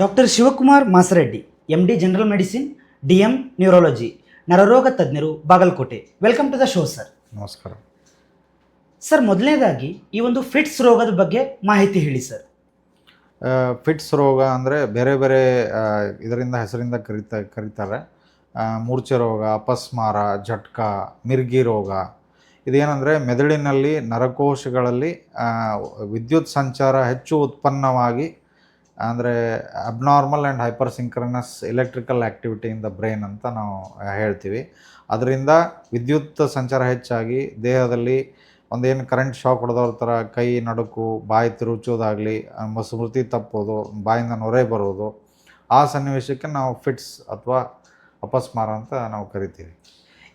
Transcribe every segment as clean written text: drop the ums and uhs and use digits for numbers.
Doctor Shivakumar Masareddy MD general medicine DM neurology ನರರೋಗ ತಜ್ಞರು Bagalkote. Welcome to the show sir. ನಮಸ್ಕಾರ sir, ಮೊದಲನೇದಾಗಿ ಈ ಒಂದು ಫಿಟ್ಸ್ ರೋಗದ ಬಗ್ಗೆ ಮಾಹಿತಿ ಹೇಳಿ ಸರ್. ಫಿಟ್ಸ್ ರೋಗ ಅಂದರೆ ಬೇರೆ ಬೇರೆ ಇದರಿಂದ ಹೆಸರಿಂದ ಕರೀತಾರೆ. ಮೂರ್ಛೆ ರೋಗ, ಅಪಸ್ಮಾರ, ಜಟ್ಕ, ಮಿರ್ಗಿ ರೋಗ. ಇದೇನೆಂದರೆ ಮೆದುಳಿನಲ್ಲಿ ನರಕೋಶಗಳಲ್ಲಿ ವಿದ್ಯುತ್ ಸಂಚಾರ ಹೆಚ್ಚು ಉತ್ಪನ್ನವಾಗಿ, ಅಂದರೆ abnormal and hyper synchronous electrical activity in the brain ಅಂತ ನಾವು ಹೇಳ್ತೀವಿ. ಅದರಿಂದ ವಿದ್ಯುತ್ ಸಂಚಾರ ಹೆಚ್ಚಾಗಿ ದೇಹದಲ್ಲಿ ಒಂದೇನು ಕರೆಂಟ್ ಶಾಕ್ ಹೊಡೆದವ್ರ ಥರ ಕೈ ನಡುಕು, ಬಾಯಿ ತಿರುಚೋದಾಗಲಿ, ಸ್ಮೃತಿ ತಪ್ಪೋದು, ಬಾಯಿಂದ ನೊರೆ ಬರೋದು, ಆ ಸನ್ನಿವೇಶಕ್ಕೆ ನಾವು ಫಿಟ್ಸ್ ಅಥವಾ ಅಪಸ್ಮಾರ ಅಂತ ನಾವು ಕರಿತೀವಿ.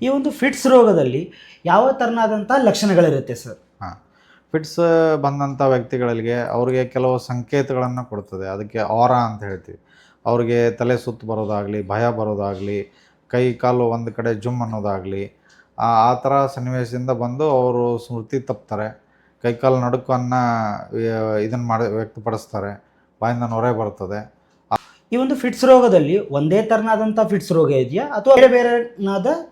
ಈ ಒಂದು ಫಿಟ್ಸ್ ರೋಗದಲ್ಲಿ ಯಾವ ಥರನಾದಂಥ ಲಕ್ಷಣಗಳಿರುತ್ತೆ ಸರ್? ಹಾಂ, ಫಿಟ್ಸ್ ಬಂದಂಥ ವ್ಯಕ್ತಿಗಳಿಗೆ ಅವ್ರಿಗೆ ಕೆಲವು ಸಂಕೇತಗಳನ್ನು ಕೊಡ್ತದೆ. ಅದಕ್ಕೆ ಆರಾ ಅಂತ ಹೇಳ್ತೀವಿ. ಅವ್ರಿಗೆ ತಲೆ ಸುತ್ತು ಬರೋದಾಗಲಿ, ಭಯ ಬರೋದಾಗಲಿ, ಕೈ ಕಾಲು ಒಂದು ಕಡೆ ಜುಮ್ ಅನ್ನೋದಾಗಲಿ, ಆ ಥರ ಸನ್ನಿವೇಶದಿಂದ ಬಂದು ಅವರು ಸ್ಮೃತಿ ತಪ್ತಾರೆ, ಕೈಕಾಲು ನಡುಕನ್ನು ವ್ಯಕ್ತಪಡಿಸ್ತಾರೆ, ಬಾಯಿಂದ ನೊರೆ ಬರ್ತದೆ. ಈ ಒಂದು ಫಿಟ್ಸ್ ರೋಗದಲ್ಲಿ ಒಂದೇ ಥರನಾದಂಥ ಫಿಟ್ಸ್ ರೋಗ ಇದೆಯಾ ಅಥವಾ ಬೇರೆ ಬೇರೆ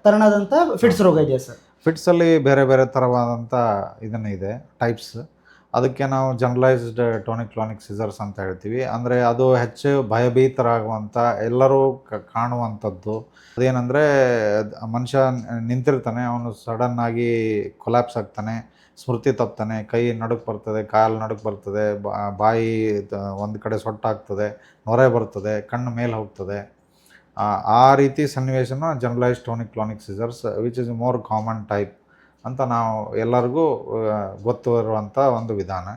ಥರನಾದಂಥ ಫಿಟ್ಸ್ ರೋಗ ಇದೆಯಾ ಸರ್? ಫಿಟ್ಸಲ್ಲಿ ಬೇರೆ ಬೇರೆ ಥರವಾದಂಥ ಇದೆ ಟೈಪ್ಸ್. ಅದಕ್ಕೆ ನಾವು ಜನರಲೈಸ್ಡ್ ಟೋನಿಕ್ ಕ್ಲಾನಿಕ್ ಸಿಸರ್ಸ್ ಅಂತ ಹೇಳ್ತೀವಿ. ಅಂದರೆ ಅದು ಹೆಚ್ಚು ಭಯಭೀತರಾಗುವಂಥ, ಎಲ್ಲರೂ ಕಾಣುವಂಥದ್ದು. ಅದೇನೆಂದರೆ ಮನುಷ್ಯ ನಿಂತಿರ್ತಾನೆ, ಅವನು ಸಡನ್ನಾಗಿ ಕೊಲ್ಯಾಪ್ಸ್ ಆಗ್ತಾನೆ, ಸ್ಮೃತಿ ತಪ್ತಾನೆ, ಕೈ ನಡುಕು ಬರ್ತದೆ, ಕಾಲು ನಡುಕು ಬರ್ತದೆ, ಬಾಯಿ ಒಂದು ಕಡೆ ಸೊಟ್ಟಾಗ್ತದೆ, ನೊರೆ ಬರ್ತದೆ, ಕಣ್ಣು ಮೇಲೆ ಹೋಗ್ತದೆ. ಆ ರೀತಿ ಸನ್ನಿವೇಶನ generalise tonic clonic seizures which is more common type ಅಂತ ನಾವು ಎಲ್ಲರಿಗೂ ಗೊತ್ತಿರುವಂಥ ಒಂದು ವಿಧಾನ.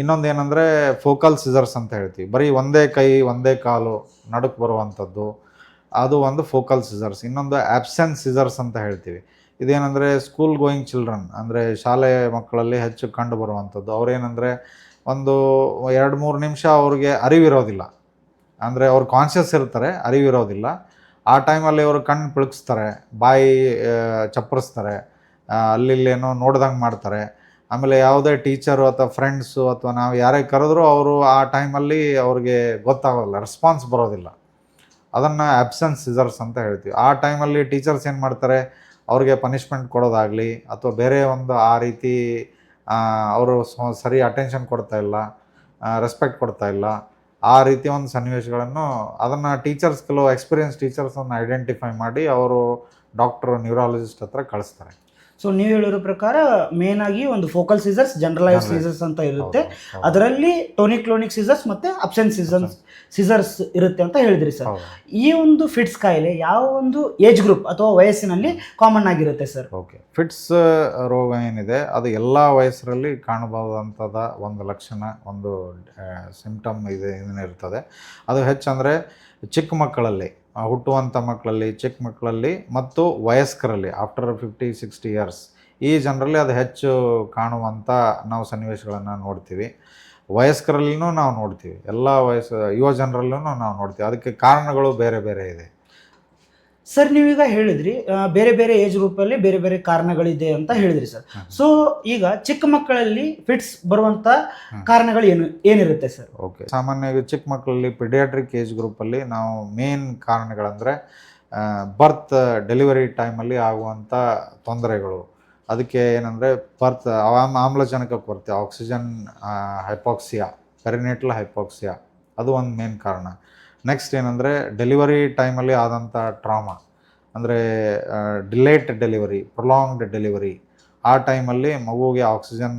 ಇನ್ನೊಂದು ಏನಂದರೆ ಫೋಕಲ್ ಸಿಸರ್ಸ್ ಅಂತ ಹೇಳ್ತೀವಿ. ಬರೀ ಒಂದೇ ಕೈ ಒಂದೇ ಕಾಲು ನಡುಕು ಬರುವಂಥದ್ದು, ಅದು ಒಂದು ಫೋಕಲ್ ಸಿಸರ್ಸ್. ಇನ್ನೊಂದು ಆಬ್ಸೆಂಟ್ ಸಿಸರ್ಸ್ ಅಂತ ಹೇಳ್ತೀವಿ. ಇದೇನೆಂದರೆ ಸ್ಕೂಲ್ ಗೋಯಿಂಗ್ ಚಿಲ್ಡ್ರನ್, ಅಂದರೆ ಶಾಲೆ ಮಕ್ಕಳಲ್ಲಿ ಹೆಚ್ಚು ಕಂಡು ಬರುವಂಥದ್ದು. ಅವ್ರೇನೆಂದರೆ ಒಂದು 2-3 ನಿಮಿಷ ಅವ್ರಿಗೆ ಅರಿವಿರೋದಿಲ್ಲ, ಅಂದರೆ ಅವ್ರು ಕಾನ್ಷಿಯಸ್ ಇರ್ತಾರೆ, ಅರಿವಿರೋದಿಲ್ಲ. ಆ ಟೈಮಲ್ಲಿ ಅವರು ಕಣ್ಣು ಪಿಳುಕಿಸ್ತಾರೆ, ಬಾಯಿ ಚಪ್ಪರಿಸ್ತಾರೆ, ಅಲ್ಲಿಲ್ಲೇನೋ ನೋಡ್ದಂಗೆ ಮಾಡ್ತಾರೆ. ಆಮೇಲೆ ಯಾವುದೇ ಟೀಚರು ಅಥವಾ ಫ್ರೆಂಡ್ಸು ಅಥವಾ ನಾವು ಯಾರೇ ಕರೆದ್ರೂ ಅವರು ಆ ಟೈಮಲ್ಲಿ ಅವ್ರಿಗೆ ಗೊತ್ತಾಗೋಲ್ಲ, ರೆಸ್ಪಾನ್ಸ್ ಬರೋದಿಲ್ಲ. ಅದನ್ನು ಆಬ್ಸೆನ್ಸ್ ಸಿಸರ್ಸ್ ಅಂತ ಹೇಳ್ತೀವಿ. ಆ ಟೈಮಲ್ಲಿ ಟೀಚರ್ಸ್ ಏನು ಮಾಡ್ತಾರೆ, ಅವ್ರಿಗೆ ಪನಿಷ್ಮೆಂಟ್ ಕೊಡೋದಾಗಲಿ ಅಥವಾ ಬೇರೆ ಒಂದು ಆ ರೀತಿ ಅವರು ಸರಿ ಅಟೆನ್ಷನ್ ಕೊಡ್ತಾಯಿಲ್ಲ, ರೆಸ್ಪೆಕ್ಟ್ ಕೊಡ್ತಾಯಿಲ್ಲ, ಆ ರೀತಿ ಒಂದು ಸನ್ನಿವೇಶಗಳನ್ನು ಅದನ್ನು ಟೀಚರ್ಸ್, ಕೆಲವು ಎಕ್ಸ್ಪೀರಿಯನ್ಸ್ ಟೀಚರ್ಸನ್ನು ಐಡೆಂಟಿಫೈ ಮಾಡಿ ಅವರು ಡಾಕ್ಟರ್, ನ್ಯೂರಾಲಜಿಸ್ಟ್ ಹತ್ರ ಕಳಿಸ್ತಾರೆ. ಸೊ ನೀವು ಹೇಳಿರೋ ಪ್ರಕಾರ ಮೇನ್ ಆಗಿ ಒಂದು ಫೋಕಲ್ ಸೀಸರ್ಸ್, ಜನರಲೈಸ್ ಸೀಸರ್ಸ್ ಅಂತ ಇರುತ್ತೆ. ಅದರಲ್ಲಿ ಟೋನಿಕ್ ಕ್ಲೋನಿಕ್ ಸೀಸರ್ಸ್ ಮತ್ತು ಅಬ್ಸೆಂಟ್ ಸೀಸರ್ಸ್ ಇರುತ್ತೆ ಅಂತ ಹೇಳಿದ್ರಿ ಸರ್. ಈ ಒಂದು ಫಿಟ್ಸ್ ಕಾಯಿಲೆ ಯಾವ ಒಂದು ಏಜ್ ಗ್ರೂಪ್ ಅಥವಾ ವಯಸ್ಸಿನಲ್ಲಿ ಕಾಮನ್ ಆಗಿರುತ್ತೆ ಸರ್? ಓಕೆ, ಫಿಟ್ಸ್ ರೋಗ ಏನಿದೆ ಅದು ಎಲ್ಲ ವಯಸ್ಸರಲ್ಲಿ ಕಾಣಬಹುದಂಥದ್ದು ಒಂದು ಲಕ್ಷಣ, ಒಂದು ಸಿಂಪ್ಟಮ್ ಇರ್ತದೆ. ಅದು ಹೆಚ್ಚಂದರೆ ಚಿಕ್ಕ ಮಕ್ಕಳಲ್ಲಿ, ಹುಟ್ಟುವಂಥ ಮಕ್ಕಳಲ್ಲಿ, ಚಿಕ್ಕ ಮಕ್ಕಳಲ್ಲಿ ಮತ್ತು ವಯಸ್ಕರಲ್ಲಿ ಆಫ್ಟರ್ 50-60 ಇಯರ್ಸ್, ಈ ಜನರಲ್ಲಿ ಅದು ಹೆಚ್ಚು ಕಾಣುವಂಥ ನಾವು ಸನ್ನಿವೇಶಗಳನ್ನು ನೋಡ್ತೀವಿ. ವಯಸ್ಕರಲ್ಲಿನೂ ನಾವು ನೋಡ್ತೀವಿ, ಎಲ್ಲ ಯುವ ಜನರಲ್ಲೂ ನಾವು ನೋಡ್ತೀವಿ. ಅದಕ್ಕೆ ಕಾರಣಗಳು ಬೇರೆ ಬೇರೆ ಇದೆ ಸರ್. ನೀವೀಗ ಹೇಳಿದ್ರಿ ಬೇರೆ ಬೇರೆ ಏಜ್ ಗ್ರೂಪಲ್ಲಿ ಬೇರೆ ಬೇರೆ ಕಾರಣಗಳಿದೆ ಅಂತ ಹೇಳಿದ್ರಿ ಸರ್. ಸೊ ಈಗ ಚಿಕ್ಕ ಮಕ್ಕಳಲ್ಲಿ ಫಿಟ್ಸ್ ಬರುವಂಥ ಕಾರಣಗಳು ಏನಿರುತ್ತೆ ಸರ್? ಓಕೆ, ಸಾಮಾನ್ಯವಾಗಿ ಚಿಕ್ಕ ಮಕ್ಕಳಲ್ಲಿ ಪಿಡಿಯಾಟ್ರಿಕ್ ಏಜ್ ಗ್ರೂಪಲ್ಲಿ ನಾವು ಮೇನ್ ಕಾರಣಗಳಂದರೆ ಡೆಲಿವರಿ ಟೈಮಲ್ಲಿ ಆಗುವಂಥ ತೊಂದರೆಗಳು. ಅದಕ್ಕೆ ಏನಂದರೆ ಆಮ್ಲಜನಕ ಕೊರತೆ, ಆಕ್ಸಿಜನ್ ಹೈಪಾಕ್ಸಿಯಾ, ಪೆರಿನೇಟಲ್ ಹೈಪಾಕ್ಸಿಯಾ, ಅದು ಒಂದು ಮೇನ್ ಕಾರಣ. ನೆಕ್ಸ್ಟ್ ಏನಂದರೆ ಡೆಲಿವರಿ ಟೈಮಲ್ಲಿ ಆದಂಥ ಟ್ರಾಮಾ, ಅಂದರೆ ಡಿಲೇಟ್ ಡೆಲಿವರಿ, ಪ್ರೊಲಾಂಗ್ಡ್ ಡೆಲಿವರಿ. ಆ ಟೈಮಲ್ಲಿ ಮಗುವಿಗೆ ಆಕ್ಸಿಜನ್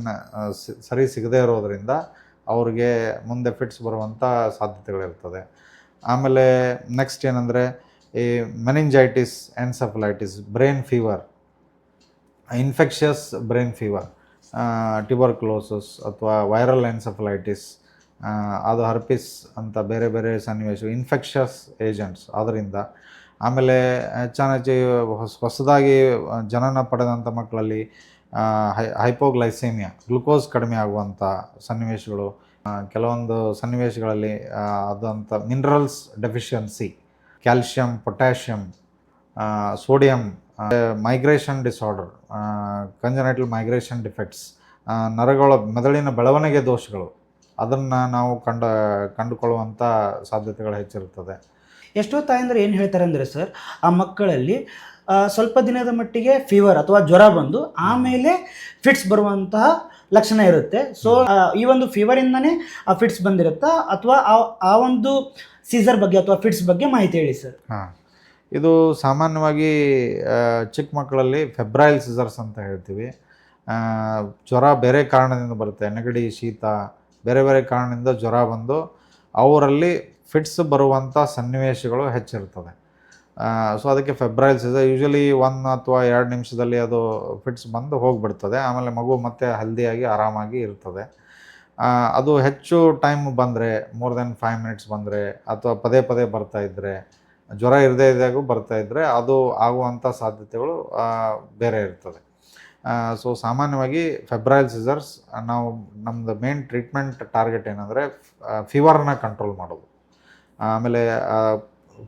ಸರಿ ಸಿಗದೇ ಇರೋದರಿಂದ ಅವ್ರಿಗೆ ಮುಂದೆ ಫಿಟ್ಸ್ ಬರುವಂಥ ಸಾಧ್ಯತೆಗಳಿರ್ತದೆ. ಆಮೇಲೆ ನೆಕ್ಸ್ಟ್ ಏನಂದರೆ ಈ meningitis, encephalitis, brain fever, infectious brain fever, tuberculosis ಅಥವಾ ವೈರಲ್ ಎನ್ಸೆಫಲೈಟಿಸ್, ಅದು ಹರ್ಪಿಸ್ ಅಂತ ಬೇರೆ ಬೇರೆ ಸನ್ನಿವೇಶ, ಇನ್ಫೆಕ್ಷಸ್ ಏಜೆಂಟ್ಸ್ ಅದರಿಂದ. ಆಮೇಲೆ ಹೆಚ್ಚಾನೆಚ್ಚು ಹೊಸದಾಗಿ ಜನನ ಪಡೆದಂಥ ಮಕ್ಕಳಲ್ಲಿ ಹೈಪೋಗ್ಲೈಸೇಮಿಯಾ, ಗ್ಲುಕೋಸ್ ಕಡಿಮೆ ಆಗುವಂಥ ಸನ್ನಿವೇಶಗಳು. ಕೆಲವೊಂದು ಸನ್ನಿವೇಶಗಳಲ್ಲಿ ಅದಂಥ minerals deficiency, calcium, potassium, sodium, migration disorder, congenital migration defects, ಮೆದುಳಿನ ಬೆಳವಣಿಗೆ ದೋಷಗಳು, ಅದನ್ನು ನಾವು ಕಂಡುಕೊಳ್ಳುವಂಥ ಸಾಧ್ಯತೆಗಳು ಹೆಚ್ಚಿರುತ್ತದೆ. ಎಷ್ಟೋ ತಾಯಂದ್ರೆ ಏನು ಹೇಳ್ತಾರೆ ಅಂದರೆ ಸರ್, ಆ ಮಕ್ಕಳಲ್ಲಿ ಸ್ವಲ್ಪ ದಿನದ ಮಟ್ಟಿಗೆ ಫೀವರ್ ಅಥವಾ ಜ್ವರ ಬಂದು ಆಮೇಲೆ ಫಿಟ್ಸ್ ಬರುವಂತಹ ಲಕ್ಷಣ ಇರುತ್ತೆ. ಸೊ ಈ ಒಂದು ಫೀವರಿಂದನೇ ಆ ಫಿಟ್ಸ್ ಬಂದಿರುತ್ತಾ ಅಥವಾ ಆ ಒಂದು ಸೀಸರ್ ಬಗ್ಗೆ ಅಥವಾ ಫಿಟ್ಸ್ ಬಗ್ಗೆ ಮಾಹಿತಿ ಹೇಳಿ ಸರ್. ಹಾಂ, ಇದು ಸಾಮಾನ್ಯವಾಗಿ ಚಿಕ್ಕ ಮಕ್ಕಳಲ್ಲಿ ಫೆಬ್ರೈಲ್ ಸಿಸರ್ಸ್ ಅಂತ ಹೇಳ್ತೀವಿ. ಜ್ವರ ಬೇರೆ ಕಾರಣದಿಂದ ಬರುತ್ತೆ, ನೆಗಡಿ, ಶೀತ, ಬೇರೆ ಬೇರೆ ಕಾರಣದಿಂದ ಜ್ವರ ಬಂದು ಅವರಲ್ಲಿ ಫಿಟ್ಸ್ ಬರುವಂಥ ಸನ್ನಿವೇಶಗಳು ಹೆಚ್ಚಿರ್ತದೆ. ಸೊ ಅದಕ್ಕೆ ಫೆಬ್ರೈಲ್ ಸಿಸರ್. ಯೂಶಲಿ 1 ಅಥವಾ 2 ನಿಮಿಷದಲ್ಲಿ ಅದು ಫಿಟ್ಸ್ ಬಂದು ಹೋಗಿಬಿಡ್ತದೆ. ಆಮೇಲೆ ಮಗು ಮತ್ತೆ ಹೆಲ್ದಿಯಾಗಿ ಆರಾಮಾಗಿ ಇರ್ತದೆ. ಅದು ಹೆಚ್ಚು ಟೈಮ್ ಬಂದರೆ, ಮೋರ್ ದೆನ್ 5 ಮಿನಿಟ್ಸ್ ಬಂದರೆ ಅಥವಾ ಪದೇ ಪದೇ ಬರ್ತಾಯಿದ್ರೆ, ಜ್ವರ ಇರದೇ ಇದ್ದಾಗೂ ಬರ್ತಾಯಿದ್ರೆ ಅದು ಆಗುವಂಥ ಸಾಧ್ಯತೆಗಳು ಬೇರೆ ಇರ್ತದೆ. ಸೊ ಸಾಮಾನ್ಯವಾಗಿ ಫೆಬ್ರೈಲ್ ಸಿಸರ್ಸ್ ನಾವು ನಮ್ಮದು ಮೇನ್ ಟ್ರೀಟ್ಮೆಂಟ್ ಟಾರ್ಗೆಟ್ ಏನಂದರೆ ಫೀವರ್ನ ಕಂಟ್ರೋಲ್ ಮಾಡೋದು. ಆಮೇಲೆ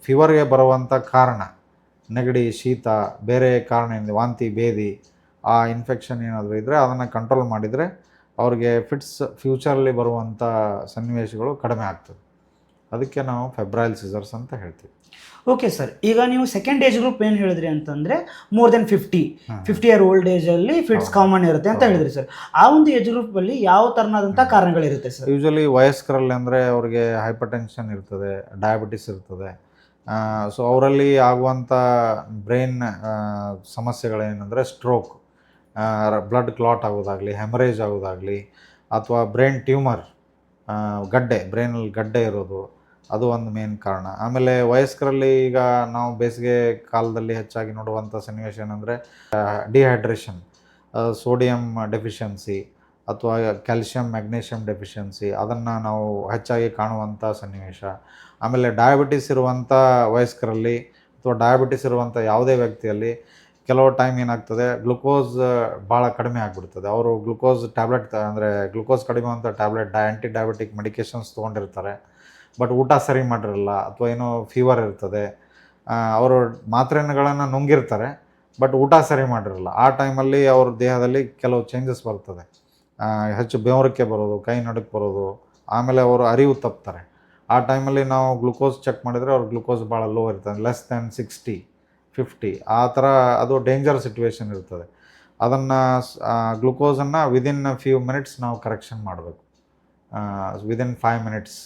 ಫೀವರ್ಗೆ ಬರುವಂಥ ಕಾರಣ ನೆಗಡಿ, ಶೀತ, ಬೇರೆ ಕಾರಣದಿಂದ ವಾಂತಿ, ಭೇದಿ, ಆ ಇನ್ಫೆಕ್ಷನ್ ಏನಾದರೂ ಇದ್ದರೆ ಅದನ್ನು ಕಂಟ್ರೋಲ್ ಮಾಡಿದರೆ ಅವ್ರಿಗೆ ಫಿಟ್ಸ್ ಫ್ಯೂಚರಲ್ಲಿ ಬರುವಂಥ ಸನ್ನಿವೇಶಗಳು ಕಡಿಮೆ ಆಗ್ತದೆ. ಅದಕ್ಕೆ ನಾವು ಫೆಬ್ರೈಲ್ ಸಿಸರ್ಸ್ ಅಂತ ಹೇಳ್ತೀವಿ. ಓಕೆ ಸರ್, ಈಗ ನೀವು ಸೆಕೆಂಡ್ ಏಜ್ ಗ್ರೂಪ್ ಏನು ಹೇಳಿದ್ರಿ ಅಂತಂದರೆ ಮೋರ್ ದೆನ್ 50 ಇಯರ್ ಓಲ್ಡ್ ಏಜಲ್ಲಿ ಫಿಟ್ಸ್ ಕಾಮನ್ ಇರುತ್ತೆ ಅಂತ ಹೇಳಿದ್ರಿ ಸರ್. ಆ ಒಂದು ಏಜ್ ಗ್ರೂಪಲ್ಲಿ ಯಾವ ಥರನಾದಂಥ ಕಾರಣಗಳಿರುತ್ತೆ ಸರ್? ಯೂಶಲಿ ವಯಸ್ಕರಲ್ಲಿ ಅಂದರೆ ಅವ್ರಿಗೆ ಹೈಪರ್ ಟೆನ್ಷನ್ ಇರ್ತದೆ, ಡಯಾಬಿಟಿಸ್ ಇರ್ತದೆ. ಸೊ ಅವರಲ್ಲಿ ಆಗುವಂಥ ಬ್ರೈನ್ ಸಮಸ್ಯೆಗಳೇನೆಂದರೆ ಸ್ಟ್ರೋಕ್, ಬ್ಲಡ್ ಕ್ಲಾಟ್ ಆಗೋದಾಗಲಿ, ಹೆಮರೇಜ್ ಆಗೋದಾಗಲಿ, ಅಥವಾ ಬ್ರೈನ್ ಟ್ಯೂಮರ್, ಬ್ರೈನಲ್ಲಿ ಗಡ್ಡೆ ಇರೋದು, ಅದು ಒಂದು ಮೇನ್ ಕಾರಣ. ಆಮೇಲೆ ವಯಸ್ಕರಲ್ಲಿ ಈಗ ನಾವು ಬೇಸಿಗೆ ಕಾಲದಲ್ಲಿ ಹೆಚ್ಚಾಗಿ ನೋಡುವಂಥ ಸನ್ನಿವೇಶ ಏನಂದರೆ ಡಿಹೈಡ್ರೇಷನ್, ಸೋಡಿಯಂ ಡೆಫಿಷಿಯನ್ಸಿ ಅಥವಾ ಕ್ಯಾಲ್ಶಿಯಂ ಮ್ಯಾಗ್ನೀಷಿಯಂ ಡೆಫಿಷಿಯನ್ಸಿ, ಅದನ್ನು ನಾವು ಹೆಚ್ಚಾಗಿ ಕಾಣುವಂಥ ಸನ್ನಿವೇಶ. ಆಮೇಲೆ ಡಯಾಬಿಟಿಸ್ ಇರುವಂಥ ವಯಸ್ಕರಲ್ಲಿ ಅಥವಾ ಡಯಾಬಿಟಿಸ್ ಇರುವಂಥ ಯಾವುದೇ ವ್ಯಕ್ತಿಯಲ್ಲಿ ಕೆಲವು ಟೈಮ್ ಏನಾಗ್ತದೆ, ಗ್ಲುಕೋಸ್ ಭಾಳ ಕಡಿಮೆ ಆಗಿಬಿಡ್ತದೆ. ಅವರು ಗ್ಲುಕೋಸ್ ಟ್ಯಾಬ್ಲೆಟ್ ಅಂದರೆ ಗ್ಲುಕೋಸ್ ಕಡಿಮೆ ಅಂತ ಟ್ಯಾಬ್ಲೆಟ್ ಆ್ಯಂಟಿ ಡಯಾಬಿಟಿಕ್ ಮೆಡಿಕೇಷನ್ಸ್ ತೊಗೊಂಡಿರ್ತಾರೆ, ಬಟ್ ಊಟ ಸರಿ ಮಾಡಿರಲ್ಲ ಅಥವಾ ಏನೋ ಫೀವರ್ ಇರ್ತದೆ. ಅವರು ಮಾತ್ರೆಗಳನ್ನು ನುಂಗಿರ್ತಾರೆ, ಬಟ್ ಊಟ ಸರಿ ಮಾಡಿರಲ್ಲ. ಆ ಟೈಮಲ್ಲಿ ಅವ್ರ ದೇಹದಲ್ಲಿ ಕೆಲವು ಚೇಂಜಸ್ ಬರ್ತದೆ. ಹೆಚ್ಚು ಬೆವರಿಕೆ ಬರೋದು, ಕೈ ನಡುಕು ಬರೋದು, ಆಮೇಲೆ ಅವರು ಅರಿವು ತಪ್ತಾರೆ. ಆ ಟೈಮಲ್ಲಿ ನಾವು ಗ್ಲುಕೋಸ್ ಚೆಕ್ ಮಾಡಿದರೆ ಅವ್ರ ಗ್ಲುಕೋಸ್ ಭಾಳ ಲೋ ಇರ್ತದೆ, ಲೆಸ್ ದ್ಯಾನ್ 60, 50. ಆ ಥರ ಅದು ಡೇಂಜರ್ ಸಿಚುವೇಶನ್ ಇರ್ತದೆ. ಅದನ್ನು ಗ್ಲುಕೋಸನ್ನು ವಿದಿನ್ ಫ್ಯೂ ಮಿನಿಟ್ಸ್ ನಾವು ಕರೆಕ್ಷನ್ ಮಾಡಬೇಕು. ವಿದಿನ್ 5 ಮಿನಿಟ್ಸ್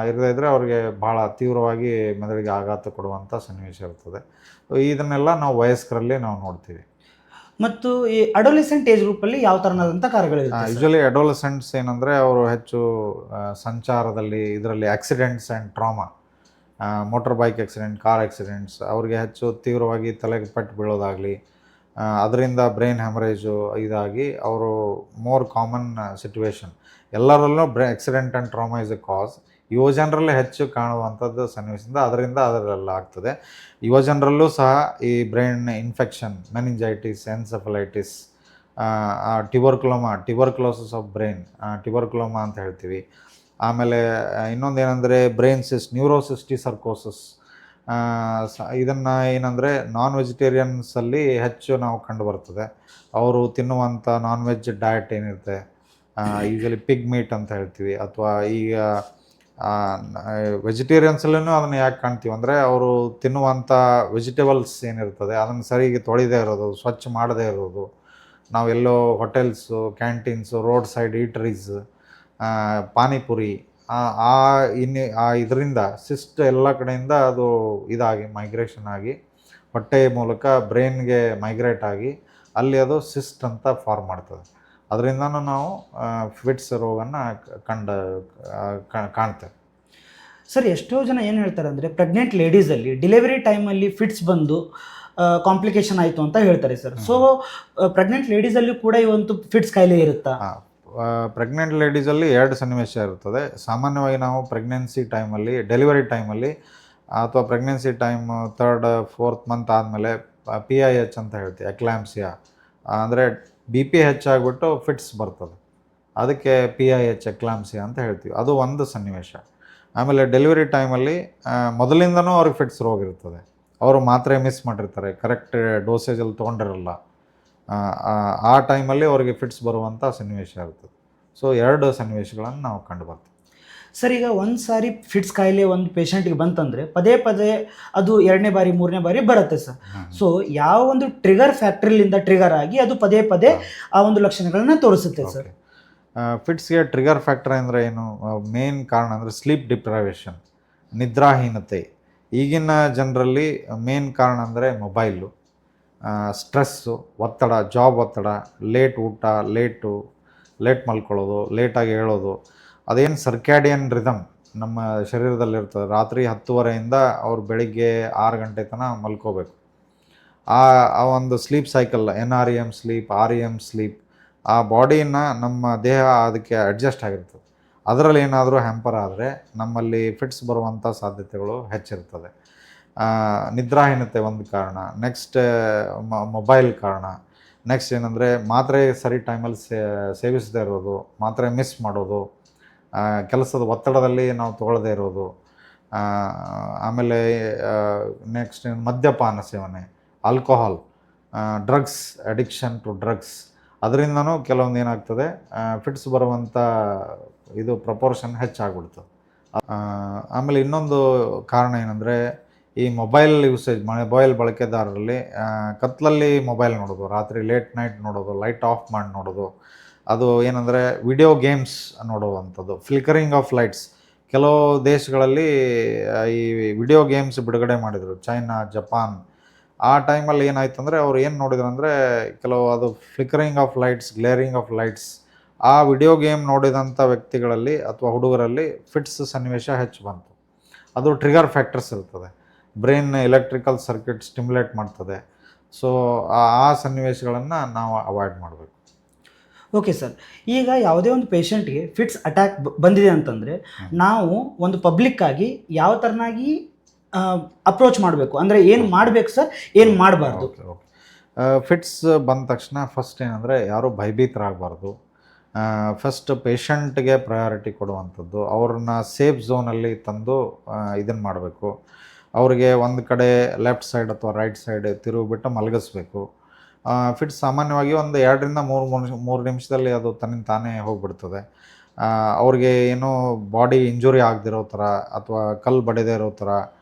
ಇರದೇ ಇದ್ದರೆ ಅವ್ರಿಗೆ ಭಾಳ ತೀವ್ರವಾಗಿ ಮೆದುಳಿಗೆ ಆಘಾತ ಕೊಡುವಂಥ ಸನ್ನಿವೇಶ ಇರ್ತದೆ. ಇದನ್ನೆಲ್ಲ ನಾವು ವಯಸ್ಕರಲ್ಲಿ ನಾವು ನೋಡ್ತೀವಿ. ಮತ್ತು ಈ ಅಡೋಲೆಸೆಂಟ್ ಏಜ್ ಗ್ರೂಪಲ್ಲಿ ಯಾವ ಥರನಾದಂಥ ಕಾರ್ಯಗಳಿರುತ್ತೆ? ಯೂಶಲಿ ಅಡೋಲೆಸೆಂಟ್ಸ್ ಏನಂದರೆ ಅವರು ಹೆಚ್ಚು ಸಂಚಾರದಲ್ಲಿ ಇದರಲ್ಲಿ accidents and trauma, motor bike accident, car accidents, ಅವ್ರಿಗೆ ಹೆಚ್ಚು ತೀವ್ರವಾಗಿ ತಲೆಗೆ ಪೆಟ್ಟು ಬೀಳೋದಾಗಲಿ, ಅದರಿಂದ ಬ್ರೈನ್ ಹೆಮರೇಜು ಇದಾಗಿ ಅವರು ಮೋರ್ ಕಾಮನ್ ಸಿಚುವೇಶನ್. ಎಲ್ಲರಲ್ಲೂ accident and trauma is a cause. ಯುವ ಜನರಲ್ಲೇ ಹೆಚ್ಚು ಕಾಣುವಂಥದ್ದು ಸನ್ನಿವೇಶದಿಂದ ಅದರೆಲ್ಲ ಆಗ್ತದೆ. ಯುವ ಜನರಲ್ಲೂ ಸಹ ಈ brain infection, meningitis, encephalitis, tuberculosis of brain, tuberculoma ಅಂತ ಹೇಳ್ತೀವಿ. ಆಮೇಲೆ ಇನ್ನೊಂದೇನೆಂದರೆ ಬ್ರೈನ್ ನ್ಯೂರೋಸಿಸ್ಟಿ ಸರ್ಕೋಸಿಸ್. ಇದನ್ನು ಏನಂದರೆ ನಾನ್ ವೆಜಿಟೇರಿಯನ್ಸಲ್ಲಿ ಹೆಚ್ಚು ನಾವು ಕಂಡು ಬರ್ತದೆ. ಅವರು ತಿನ್ನುವಂಥ ನಾನ್ ವೆಜ್ ಡಯಟ್ ಏನಿರುತ್ತೆ, ಯೂಶಲಿ ಪಿಗ್ ಮೀಟ್ ಅಂತ ಹೇಳ್ತೀವಿ. ಅಥವಾ ಈಗ ವೆಜಿಟೇರಿಯನ್ಸಲ್ಲೂ ಅದನ್ನು ಯಾಕೆ ಕಾಣ್ತೀವಿ ಅಂದರೆ ಅವರು ತಿನ್ನುವಂಥ ವೆಜಿಟೇಬಲ್ಸ್ ಏನಿರ್ತದೆ ಅದನ್ನು ಸರಿಗೆ ತೊಳಿದೇ ಇರೋದು, ಸ್ವಚ್ಛ ಮಾಡದೇ ಇರೋದು. ನಾವೆಲ್ಲೋ ಹೋಟೆಲ್ಸು, ಕ್ಯಾಂಟೀನ್ಸು, ರೋಡ್ ಸೈಡ್ ಈಟ್ರೀಸ್, ಪಾನಿಪುರಿ, ಇದರಿಂದ ಸಿಸ್ಟ್ ಎಲ್ಲ ಕಡೆಯಿಂದ ಅದು ಇದಾಗಿ ಮೈಗ್ರೇಷನ್ ಆಗಿ ಹೊಟ್ಟೆಯ ಮೂಲಕ ಬ್ರೈನ್ಗೆ ಮೈಗ್ರೇಟ್ ಆಗಿ ಅಲ್ಲಿ ಅದು ಸಿಸ್ಟ್ ಅಂತ ಫಾರ್ಮ್ ಮಾಡ್ತದೆ. ಅದರಿಂದನೂ ನಾವು ಫಿಟ್ಸ್ ರೋಗನ ಕಾಣ್ತೇವೆ. ಸರ್, ಎಷ್ಟೋ ಜನ ಏನು ಹೇಳ್ತಾರೆ ಅಂದರೆ ಪ್ರೆಗ್ನೆಂಟ್ ಲೇಡೀಸಲ್ಲಿ ಡೆಲಿವರಿ ಟೈಮಲ್ಲಿ ಫಿಟ್ಸ್ ಬಂದು ಕಾಂಪ್ಲಿಕೇಶನ್ ಆಯಿತು ಅಂತ ಹೇಳ್ತಾರೆ ಸರ್. ಸೊ ಪ್ರೆಗ್ನೆಂಟ್ ಲೇಡೀಸಲ್ಲಿ ಕೂಡ ಈ ಒಂದು ಫಿಟ್ಸ್ ಕಾಯಿಲೆ ಇರುತ್ತಾ? ಪ್ರೆಗ್ನೆಂಟ್ ಲೇಡೀಸಲ್ಲಿ 2 ಸನ್ನಿವೇಶ ಇರ್ತದೆ. ಸಾಮಾನ್ಯವಾಗಿ ನಾವು ಪ್ರೆಗ್ನೆನ್ಸಿ ಟೈಮಲ್ಲಿ, ಡೆಲಿವರಿ ಟೈಮಲ್ಲಿ ಅಥವಾ pregnancy time 3rd 4th month ಆದಮೇಲೆ PIH ಅಂತ ಹೇಳ್ತೀವಿ, ಎಕ್ಲಾಂಪ್ಸಿಯಾ ಅಂದರೆ BP ಹೆಚ್ಚಾಗ್ಬಿಟ್ಟು ಫಿಟ್ಸ್ ಬರ್ತದೆ. ಅದಕ್ಕೆ PIH ಎಕ್ಲಾಂಪ್ಸಿಯಾ ಅಂತ ಹೇಳ್ತೀವಿ. ಅದು ಒಂದು ಸನ್ನಿವೇಶ. ಆಮೇಲೆ ಡೆಲಿವರಿ ಟೈಮಲ್ಲಿ ಮೊದಲಿಂದನೂ ಅವ್ರಿಗೆ ಫಿಟ್ಸ್ ರೋಗ ಇರ್ತದೆ. ಅವರು ಮಾತ್ರೆ ಮಿಸ್ ಮಾಡಿರ್ತಾರೆ, ಕರೆಕ್ಟ್ ಡೋಸೇಜಲ್ಲಿ ತೊಗೊಂಡಿರಲ್ಲ. ಆ ಟೈಮಲ್ಲಿ ಅವರಿಗೆ ಫಿಟ್ಸ್ ಬರುವಂಥ ಸನ್ನಿವೇಶ ಇರ್ತದೆ. ಸೊ 2 ಸನ್ನಿವೇಶಗಳನ್ನು ನಾವು ಕಂಡು ಬರ್ತೀವಿ. ಸರ್ ಈಗ ಒಂದು ಸಾರಿ ಫಿಟ್ಸ್ ಕಾಯಿಲೆ ಒಂದು ಪೇಷಂಟ್ಗೆ ಬಂತಂದರೆ ಪದೇ ಪದೇ ಅದು 2ನೇ ಬಾರಿ 3ನೇ ಬಾರಿ ಬರುತ್ತೆ ಸರ್. ಸೊ ಯಾವ ಒಂದು ಟ್ರಿಗರ್ ಫ್ಯಾಕ್ಟ್ರಿಲಿಂದ ಟ್ರಿಗರ್ ಆಗಿ ಅದು ಪದೇ ಪದೇ ಆ ಒಂದು ಲಕ್ಷಣಗಳನ್ನ ತೋರಿಸುತ್ತೆ ಸರ್. ಫಿಟ್ಸ್ಗೆ ಟ್ರಿಗರ್ ಫ್ಯಾಕ್ಟರ್ ಅಂದರೆ ಏನು? ಮೇನ್ ಕಾರಣ ಅಂದರೆ ಸ್ಲೀಪ್ ಡಿಪ್ರೈವೇಷನ್, ನಿದ್ರಾಹೀನತೆ. ಈಗಿನ ಜನರಲ್ಲಿ ಮೇನ್ ಕಾರಣ ಅಂದರೆ ಮೊಬೈಲು, ಸ್ಟ್ರೆಸ್ಸು, ಒತ್ತಡ, ಜಾಬ್ ಒತ್ತಡ, ಲೇಟ್ ಊಟ, ಲೇಟ್ ಮಲ್ಕೊಳ್ಳೋದು, ಲೇಟಾಗಿ ಹೇಳೋದು. ಅದೇನು ಸರ್ಕ್ಯಾಡಿಯನ್ ರಿದಮ್ ನಮ್ಮ ಶರೀರದಲ್ಲಿರ್ತದೆ, ರಾತ್ರಿ 10:30ಯಿಂದ ಅವ್ರು ಬೆಳಿಗ್ಗೆ 6 ಗಂಟೆ ತನಕ ಮಲ್ಕೋಬೇಕು. ಆ ಒಂದು sleep cycle, NREM sleep, REM sleep, ಆ ಬಾಡಿನ ನಮ್ಮ ದೇಹ ಅದಕ್ಕೆ ಅಡ್ಜಸ್ಟ್ ಆಗಿರ್ತದೆ. ಅದರಲ್ಲಿ ಏನಾದರೂ ಹ್ಯಾಂಪರ್ ಆದರೆ ನಮ್ಮಲ್ಲಿ ಫಿಟ್ಸ್ ಬರುವಂಥ ಸಾಧ್ಯತೆಗಳು ಹೆಚ್ಚಿರ್ತದೆ. ನಿದ್ರಾಹೀನತೆ ಒಂದು ಕಾರಣ. ನೆಕ್ಸ್ಟ್ ಮೊಬೈಲ್ ಕಾರಣ. ನೆಕ್ಸ್ಟ್ ಏನಂದರೆ ಮಾತ್ರೆ ಸರಿ ಟೈಮಲ್ಲಿ ಸೇವಿಸದೇ ಇರೋದು, ಮಾತ್ರೆ ಮಿಸ್ ಮಾಡೋದು, ಕೆಲಸದ ಒತ್ತಡದಲ್ಲಿ ನಾವು ತೊಗೊಳ್ಳದೇ ಇರೋದು. ಆಮೇಲೆ ನೆಕ್ಸ್ಟ್ ಮದ್ಯಪಾನ ಸೇವನೆ, alcohol, drugs, addiction to drugs. ಅದರಿಂದನೂ ಕೆಲವೊಂದು ಏನಾಗ್ತದೆ, ಫಿಟ್ಸ್ ಬರುವಂಥ ಇದು ಪ್ರಪೋರ್ಷನ್ ಹೆಚ್ಚಾಗ್ಬಿಡ್ತದೆ. ಆಮೇಲೆ ಇನ್ನೊಂದು ಕಾರಣ ಏನಂದರೆ ಈ ಮೊಬೈಲ್ ಯೂಸೇಜ್, ಮೊಬೈಲ್ ಬಳಕೆದಾರರಲ್ಲಿ ಕತ್ತಲಲ್ಲಿ ಮೊಬೈಲ್ ನೋಡೋದು, ರಾತ್ರಿ ಲೇಟ್ ನೈಟ್ ನೋಡೋದು, ಲೈಟ್ ಆಫ್ ಮಾಡಿ ನೋಡೋದು. ಅದು ಏನಂದರೆ ವಿಡಿಯೋ ಗೇಮ್ಸ್ ನೋಡುವಂಥದ್ದು, ಫ್ಲಿಕರಿಂಗ್ ಆಫ್ ಲೈಟ್ಸ್. ಕೆಲವು ದೇಶಗಳಲ್ಲಿ ಈ ವಿಡಿಯೋ ಗೇಮ್ಸ್ ಬಿಡುಗಡೆ ಮಾಡಿದರು, ಚೈನಾ, ಜಪಾನ್. ಆ ಟೈಮಲ್ಲಿ ಏನಾಯ್ತು ಅಂದರೆ ಅವ್ರು ಏನು ನೋಡಿದ್ರು ಅಂದರೆ ಕೆಲವು ಅದು flickering of lights, glaring of lights. ಆ ವಿಡಿಯೋ ಗೇಮ್ ನೋಡಿದಂಥ ವ್ಯಕ್ತಿಗಳಲ್ಲಿ ಅಥವಾ ಹುಡುಗರಲ್ಲಿ ಫಿಟ್ಸ್ ಸನ್ನಿವೇಶ ಹೆಚ್ಚು ಬಂತು. ಅದು ಟ್ರಿಗರ್ ಫ್ಯಾಕ್ಟರ್ಸ್ ಇರ್ತದೆ, ಬ್ರೈನ್ ಎಲೆಕ್ಟ್ರಿಕಲ್ ಸರ್ಕ್ಯೂಟ್ ಸ್ಟಿಮ್ಯುಲೇಟ್ ಮಾಡ್ತದೆ. ಸೊ ಆ ಸನ್ನಿವೇಶಗಳನ್ನು ನಾವು ಅವಾಯ್ಡ್ ಮಾಡಬೇಕು. ಓಕೆ ಸರ್, ಈಗ ಯಾವುದೇ ಒಂದು ಪೇಷಂಟ್ಗೆ ಫಿಟ್ಸ್ ಅಟ್ಯಾಕ್ ಬಂದಿದೆ ಅಂತಂದರೆ ನಾವು ಒಂದು ಪಬ್ಲಿಕ್ಕಾಗಿ ಯಾವ ಥರನಾಗಿ ಅಪ್ರೋಚ್ ಮಾಡಬೇಕು, ಅಂದರೆ ಏನು ಮಾಡಬೇಕು ಸರ್, ಏನು ಮಾಡಬಾರ್ದು? ಫಿಟ್ಸ್ ಬಂದ ತಕ್ಷಣ ಫಸ್ಟ್ ಏನಂದರೆ ಯಾರೂ ಭಯಭೀತರಾಗಬಾರ್ದು. ಫಸ್ಟ್ ಪೇಷಂಟ್ಗೆ ಪ್ರಯಾರಿಟಿ ಕೊಡುವಂಥದ್ದು, ಅವ್ರನ್ನ ಸೇಫ್ ಝೋನಲ್ಲಿ ತಂದು ಇದನ್ನು ಮಾಡಬೇಕು. ಅವ್ರಿಗೆ ಒಂದು ಕಡೆ ಲೆಫ್ಟ್ ಸೈಡ್ ಅಥವಾ ರೈಟ್ ಸೈಡ್ ತಿರುಗಿಬಿಟ್ಟು ಮಲಗಿಸ್ಬೇಕು. ಫಿಟ್ಸ್ ಸಾಮಾನ್ಯವಾಗಿ ಒಂದು 2ರಿಂದ 3 ನಿಮಿಷದಲ್ಲಿ ಅದು ತನ್ನಿಂದ ತಾನೇ ಹೋಗಿಬಿಡ್ತದೆ. ಅವ್ರಿಗೆ ಏನೋ ಬಾಡಿ ಇಂಜುರಿ ಆಗದಿರೋ ಥರ ಅಥವಾ ಕಲ್ಲು ಬಡಿದೇ ಇರೋ ಥರ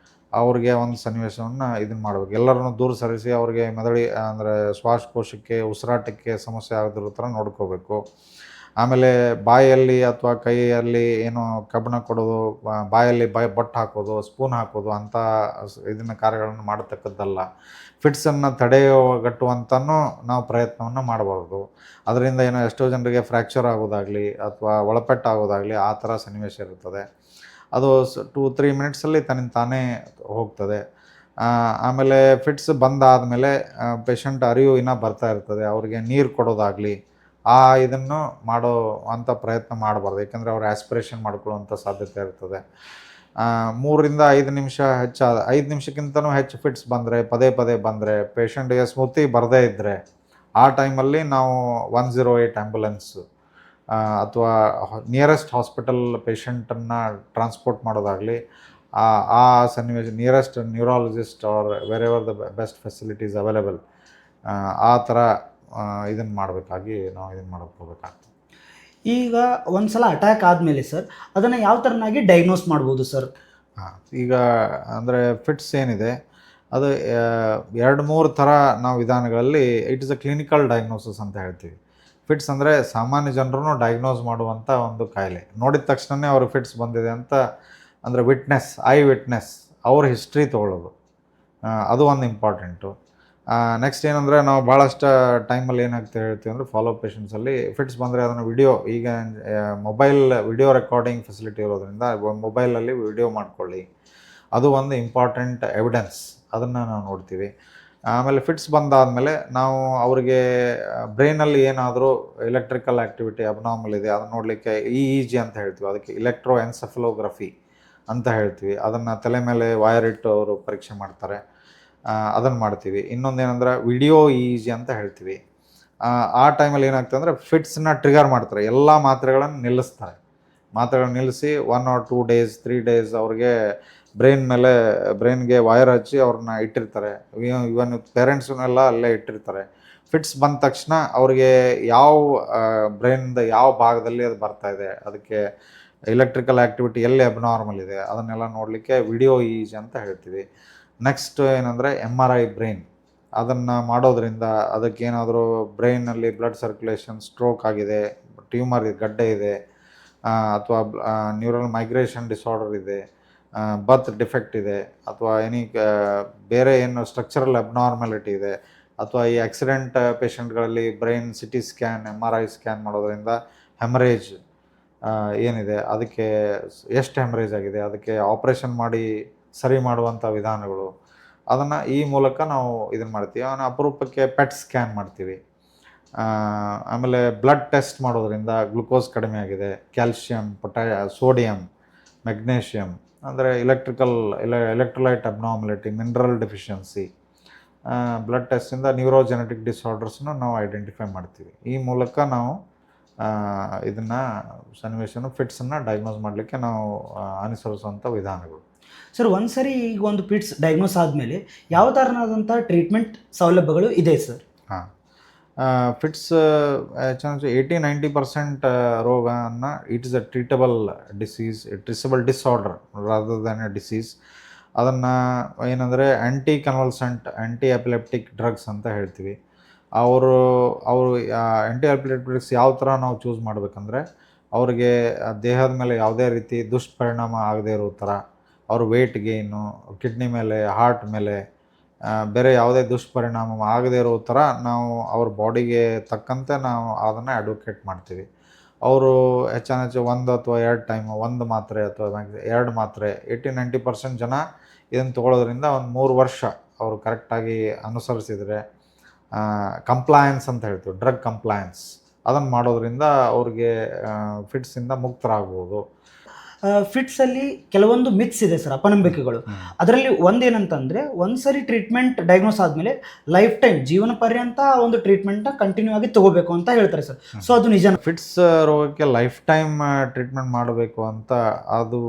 ಅವ್ರಿಗೆ ಒಂದು ಸನ್ನಿವೇಶವನ್ನು ಇದನ್ನು ಮಾಡಬೇಕು. ಎಲ್ಲರನ್ನೂ ದೂರ ಸರಿಸಿ ಅವ್ರಿಗೆ ಅಂದರೆ ಶ್ವಾಸಕೋಶಕ್ಕೆ, ಉಸಿರಾಟಕ್ಕೆ ಸಮಸ್ಯೆ ಆಗದಿರೋ ಥರ ನೋಡ್ಕೋಬೇಕು. ಆಮೇಲೆ ಬಾಯಲ್ಲಿ ಅಥವಾ ಕೈಯಲ್ಲಿ ಏನೋ ಕಬ್ಬಣ ಕೊಡೋದು, ಬಾಯಲ್ಲಿ ಬೊಟ್ಟು ಹಾಕೋದು, ಸ್ಪೂನ್ ಹಾಕೋದು ಅಂಥ ಇದನ್ನು ಕಾರ್ಯಗಳನ್ನು ಮಾಡತಕ್ಕದ್ದಲ್ಲ. ಫಿಟ್ಸನ್ನು ತಡೆಗಟ್ಟುವಂತನೂ ನಾವು ಪ್ರಯತ್ನವನ್ನು ಮಾಡಬಾರ್ದು. ಅದರಿಂದ ಏನೋ ಎಷ್ಟೋ ಜನರಿಗೆ ಫ್ರ್ಯಾಕ್ಚರ್ ಆಗೋದಾಗಲಿ ಅಥವಾ ಒಳಪೆಟ್ಟಾಗೋದಾಗಲಿ ಆ ಥರ ಸನ್ನಿವೇಶ ಇರ್ತದೆ. ಅದು 2-3 ಮಿನಿಟ್ಸಲ್ಲಿ ತನ್ನಿಂದ ತಾನೇ ಹೋಗ್ತದೆ. ಆಮೇಲೆ ಫಿಟ್ಸ್ ಬಂದಾದಮೇಲೆ ಪೇಷಂಟ್ ಅರಿವು ಇನ್ನೂ ಬರ್ತಾ ಇರ್ತದೆ, ಅವ್ರಿಗೆ ನೀರು ಕೊಡೋದಾಗಲಿ ಇದನ್ನು ಮಾಡೋ ಅಂಥ ಪ್ರಯತ್ನ ಮಾಡಬಾರ್ದು. ಯಾಕೆಂದರೆ ಅವ್ರು ಆಸ್ಪಿರೇಷನ್ ಮಾಡ್ಕೊಳ್ಳುವಂಥ ಸಾಧ್ಯತೆ ಇರ್ತದೆ. 3ರಿಂದ 5 ನಿಮಿಷ 5 ನಿಮಿಷಕ್ಕಿಂತನೂ ಹೆಚ್ಚು ಫಿಟ್ಸ್ ಬಂದರೆ, ಪದೇ ಪದೇ ಬಂದರೆ, ಪೇಷಂಟ್ಗೆ ಸ್ಮೃತಿ ಬರದೇ ಇದ್ದರೆ ಆ ಟೈಮಲ್ಲಿ ನಾವು 108 ಆ್ಯಂಬುಲೆನ್ಸ್ ಅಥವಾ ನಿಯರೆಸ್ಟ್ ಹಾಸ್ಪಿಟಲ್ ಪೇಷಂಟನ್ನು ಟ್ರಾನ್ಸ್ಪೋರ್ಟ್ ಮಾಡೋದಾಗಲಿ, ಆ ಸನ್ನಿವೇಶ nearest neurologist or wherever the best facilities available, ಆ ಥರ ಇದನ್ನು ಮಾಡಬೇಕಾಗಿ ನಾವು ಇದನ್ನು ಮಾಡೋಕ್ಕೆ ಹೋಗ್ಬೇಕಾಗ್ತದೆ. ಈಗ ಒಂದು ಸಲ ಅಟ್ಯಾಕ್ ಆದಮೇಲೆ ಸರ್ ಅದನ್ನು ಯಾವ ಥರನಾಗಿ ಡೈಗ್ನೋಸ್ ಮಾಡ್ಬೋದು ಸರ್? ಈಗ ಅಂದರೆ ಫಿಟ್ಸ್ ಏನಿದೆ ಅದು 2-3 ಥರ ನಾವು ವಿಧಾನಗಳಲ್ಲಿ it is a clinical diagnosis ಅಂತ ಹೇಳ್ತೀವಿ. ಫಿಟ್ಸ್ ಅಂದರೆ ಸಾಮಾನ್ಯ ಜನರೂ ಡಯಾಗ್ನೋಸ್ ಮಾಡುವಂಥ ಒಂದು ಕಾಯಿಲೆ. ನೋಡಿದ ತಕ್ಷಣವೇ ಅವ್ರಿಗೆ ಫಿಟ್ಸ್ ಬಂದಿದೆ ಅಂತ ಅಂದರೆ ಐ ವಿಟ್ನೆಸ್ ಅವ್ರ ಹಿಸ್ಟ್ರಿ ತೊಗೊಳ್ಳೋದು, ಅದು ಒಂದು ಇಂಪಾರ್ಟೆಂಟು. ನೆಕ್ಸ್ಟ್ ಏನಂದರೆ ನಾವು ಭಾಳಷ್ಟು ಟೈಮಲ್ಲಿ ಏನಾಗ್ತಾ ಹೇಳ್ತೀವಿ ಅಂದರೆ ಫಾಲೋ ಪೇಷಂಟ್ಸಲ್ಲಿ ಫಿಟ್ಸ್ ಬಂದರೆ ಅದನ್ನು ಈಗ ಮೊಬೈಲ್ ವಿಡಿಯೋ ರೆಕಾರ್ಡಿಂಗ್ ಫೆಸಿಲಿಟಿ ಇರೋದ್ರಿಂದ ಮೊಬೈಲಲ್ಲಿ ವಿಡಿಯೋ ಮಾಡ್ಕೊಳ್ಳಿ, ಅದು ಒಂದು ಇಂಪಾರ್ಟೆಂಟ್ ಎವಿಡೆನ್ಸ್, ಅದನ್ನು ನಾವು ನೋಡ್ತೀವಿ. ಆಮೇಲೆ ಫಿಟ್ಸ್ ಬಂದಾದಮೇಲೆ ನಾವು ಅವ್ರಿಗೆ ಬ್ರೈನಲ್ಲಿ ಏನಾದರೂ ಎಲೆಕ್ಟ್ರಿಕಲ್ ಆ್ಯಕ್ಟಿವಿಟಿ ಅಬ್ನಾರ್ಮಲ್ ಇದೆ ಅದನ್ನು ನೋಡಲಿಕ್ಕೆ EEG ಅಂತ ಹೇಳ್ತೀವಿ, ಅದಕ್ಕೆ ಎಲೆಕ್ಟ್ರೋ ಎನ್ಸೆಫಲೋಗ್ರಫಿ ಅಂತ ಹೇಳ್ತೀವಿ. ಅದನ್ನು ತಲೆ ಮೇಲೆ ವೈರ್ ಇಟ್ಟು ಅವರು ಪರೀಕ್ಷೆ ಮಾಡ್ತಾರೆ, ಅದನ್ನು ಮಾಡ್ತೀವಿ. ಇನ್ನೊಂದೇನೆಂದ್ರೆ ವಿಡಿಯೋ EEG ಅಂತ ಹೇಳ್ತೀವಿ. ಆ ಟೈಮಲ್ಲಿ ಏನಾಗ್ತದೆ ಅಂದರೆ ಫಿಟ್ಸನ್ನ ಟ್ರಿಗರ್ ಮಾಡ್ತಾರೆ, ಎಲ್ಲ ಮಾತ್ರೆಗಳನ್ನು ನಿಲ್ಲಿಸ್ತಾರೆ. ಮಾತ್ರೆಗಳನ್ನ ನಿಲ್ಲಿಸಿ 1 or 2 days 3 days ಅವ್ರಿಗೆ ಬ್ರೈನ್ಗೆ ವೈರ್ ಹಚ್ಚಿ ಅವ್ರನ್ನ ಇಟ್ಟಿರ್ತಾರೆ. ಇವನ್ ಪೇರೆಂಟ್ಸನ್ನೆಲ್ಲ ಅಲ್ಲೇ ಇಟ್ಟಿರ್ತಾರೆ. ಫಿಟ್ಸ್ ಬಂದ ತಕ್ಷಣ ಅವ್ರಿಗೆ ಯಾವ ಬ್ರೈನ್ದ ಯಾವ ಭಾಗದಲ್ಲಿ ಅದು ಬರ್ತಾಯಿದೆ, ಅದಕ್ಕೆ ಎಲೆಕ್ಟ್ರಿಕಲ್ ಆ್ಯಕ್ಟಿವಿಟಿ ಎಲ್ಲಿ ಅಬ್ನಾರ್ಮಲ್ ಇದೆ ಅದನ್ನೆಲ್ಲ ನೋಡಲಿಕ್ಕೆ ವಿಡಿಯೋ ಇ ಜಿ ಅಂತ ಹೇಳ್ತೀವಿ. ನೆಕ್ಸ್ಟ್ ಏನಂದರೆ MRI ಬ್ರೈನ್, ಅದನ್ನು ಮಾಡೋದ್ರಿಂದ ಅದಕ್ಕೇನಾದರೂ ಬ್ರೈನಲ್ಲಿ ಬ್ಲಡ್ ಸರ್ಕ್ಯುಲೇಷನ್ ಸ್ಟ್ರೋಕ್ ಆಗಿದೆ, ಟ್ಯೂಮರ್ ಗಡ್ಡೆ ಇದೆ, ಅಥವಾ ನ್ಯೂರಲ್ ಮೈಗ್ರೇಷನ್ ಡಿಸಾರ್ಡರ್ ಇದೆ, ಬರ್ತ್ ಡಿಫೆಕ್ಟ್ ಇದೆ, ಅಥವಾ ಬೇರೆ ಏನು ಸ್ಟ್ರಕ್ಚರಲ್ ಅಬ್ನಾರ್ಮಾಲಿಟಿ ಇದೆ, ಅಥವಾ ಈ ಆಕ್ಸಿಡೆಂಟ್ ಪೇಷಂಟ್ಗಳಲ್ಲಿ brain CT scan MRI scan ಮಾಡೋದ್ರಿಂದ ಹೆಮರೇಜ್ ಏನಿದೆ, ಅದಕ್ಕೆ ಎಷ್ಟು ಹೆಮರೇಜ್ ಆಗಿದೆ, ಅದಕ್ಕೆ ಆಪ್ರೇಷನ್ ಮಾಡಿ ಸರಿ ಮಾಡುವಂಥ ವಿಧಾನಗಳು, ಅದನ್ನು ಈ ಮೂಲಕ ನಾವು ಇದನ್ನು ಮಾಡ್ತೀವಿ. ಅವನ ಅಪರೂಪಕ್ಕೆ ಪೆಟ್ ಸ್ಕ್ಯಾನ್ ಮಾಡ್ತೀವಿ. ಆಮೇಲೆ ಬ್ಲಡ್ ಟೆಸ್ಟ್ ಮಾಡೋದ್ರಿಂದ ಗ್ಲುಕೋಸ್ ಕಡಿಮೆ ಆಗಿದೆ, ಕ್ಯಾಲ್ಶಿಯಂ, ಸೋಡಿಯಂ, ಮೆಗ್ನೇಷಿಯಮ್, ಅಂದರೆ electrolyte abnormality, mineral deficiency, blood ಟೆಸ್ಟಿಂದ ನ್ಯೂರೋಜೆನೆಟಿಕ್ ಡಿಸಾರ್ಡರ್ಸ್ನ ನಾವು ಐಡೆಂಟಿಫೈ ಮಾಡ್ತೀವಿ. ಈ ಮೂಲಕ ನಾವು ಇದನ್ನು ಸನ್ನಿವೇಶನ ಫಿಟ್ಸನ್ನು ಡಯಾಗ್ನೋಸ್ ಮಾಡಲಿಕ್ಕೆ ನಾವು ಅನುಸರಿಸುವಂಥ ವಿಧಾನಗಳು. ಸರ್, ಒಂದು ಸರಿ ಈಗ ಒಂದು ಫಿಟ್ಸ್ ಡಯಾಗ್ನೋಸ್ ಆದಮೇಲೆ ಯಾವ ಥರನಾದಂಥ ಟ್ರೀಟ್ಮೆಂಟ್ ಸೌಲಭ್ಯಗಳು ಇದೆ ಸರ್? ಹಾಂ, ಫಿಟ್ಸ್ ಚೆನ್ನಾಗಿ 80-90% ರೋಗನ it is a treatable disease, treatable disorder rather than a disease. ಅದನ್ನು ಏನಂದರೆ ಆ್ಯಂಟಿ ಕನ್ವಲ್ಸೆಂಟ್, ಆ್ಯಂಟಿ ಎಪಿಲೆಪ್ಟಿಕ್ ಡ್ರಗ್ಸ್ ಅಂತ ಹೇಳ್ತೀವಿ. ಅವರು ಆ್ಯಂಟಿ ಎಪಿಲೆಪ್ಟಿಕ್ಸ್ ಯಾವ ಥರ ನಾವು ಚೂಸ್ ಮಾಡಬೇಕಂದ್ರೆ, ಅವ್ರಿಗೆ ದೇಹದ ಮೇಲೆ ಯಾವುದೇ ರೀತಿ ದುಷ್ಪರಿಣಾಮ ಆಗದೇ ಇರೋ ಥರ, ಅವ್ರ ವೆಯ್ಟ್ ಗೇನು, ಕಿಡ್ನಿ ಮೇಲೆ, ಹಾರ್ಟ್ ಮೇಲೆ ಬೇರೆ ಯಾವುದೇ ದುಷ್ಪರಿಣಾಮ ಆಗದೇ ಇರೋ ಥರ ನಾವು ಅವ್ರ ಬಾಡಿಗೆ ತಕ್ಕಂತೆ ನಾವು ಅದನ್ನು ಅಡ್ವೊಕೇಟ್ ಮಾಡ್ತೀವಿ. ಅವರು ಹೆಚ್ಚು 1 ಅಥವಾ 2 ಟೈಮ್, 1 ಮಾತ್ರೆ ಅಥವಾ 2 ಮಾತ್ರೆ, 80-90% ಜನ ಇದನ್ನು ತೊಗೊಳೋದ್ರಿಂದ ಒಂದು 3 ವರ್ಷ ಅವರು ಕರೆಕ್ಟಾಗಿ ಅನುಸರಿಸಿದರೆ, ಕಂಪ್ಲಾಯನ್ಸ್ ಅಂತ ಹೇಳ್ತೀವಿ, ಡ್ರಗ್ ಕಂಪ್ಲಾಯನ್ಸ್, ಅದನ್ನು ಮಾಡೋದ್ರಿಂದ ಅವ್ರಿಗೆ ಫಿಟ್ಸಿಂದ ಮುಕ್ತರಾಗ್ಬೋದು. ಫಿಟ್ಸಲ್ಲಿ ಕೆಲವೊಂದು ಮಿತ್ಸ್ ಇದೆ ಸರ್, ಅಪನಂಬಿಕೆಗಳು. ಅದರಲ್ಲಿ ಒಂದೇನಂತಂದರೆ, ಒಂದು ಸರಿ ಟ್ರೀಟ್ಮೆಂಟ್ ಡಯಾಗ್ನೋಸ್ ಆದಮೇಲೆ ಲೈಫ್ ಟೈಮ್, ಜೀವನ ಪರ್ಯಂತ ಒಂದು ಟ್ರೀಟ್ಮೆಂಟ್ನ ಕಂಟಿನ್ಯೂ ಆಗಿ ತೊಗೋಬೇಕು ಅಂತ ಹೇಳ್ತಾರೆ ಸರ್. ಸೊ ಅದು ನಿಜ? ಫಿಟ್ಸ್ ರೋಗಕ್ಕೆ ಲೈಫ್ ಟೈಮ್ ಟ್ರೀಟ್ಮೆಂಟ್ ಮಾಡಬೇಕು ಅಂತ ಅದು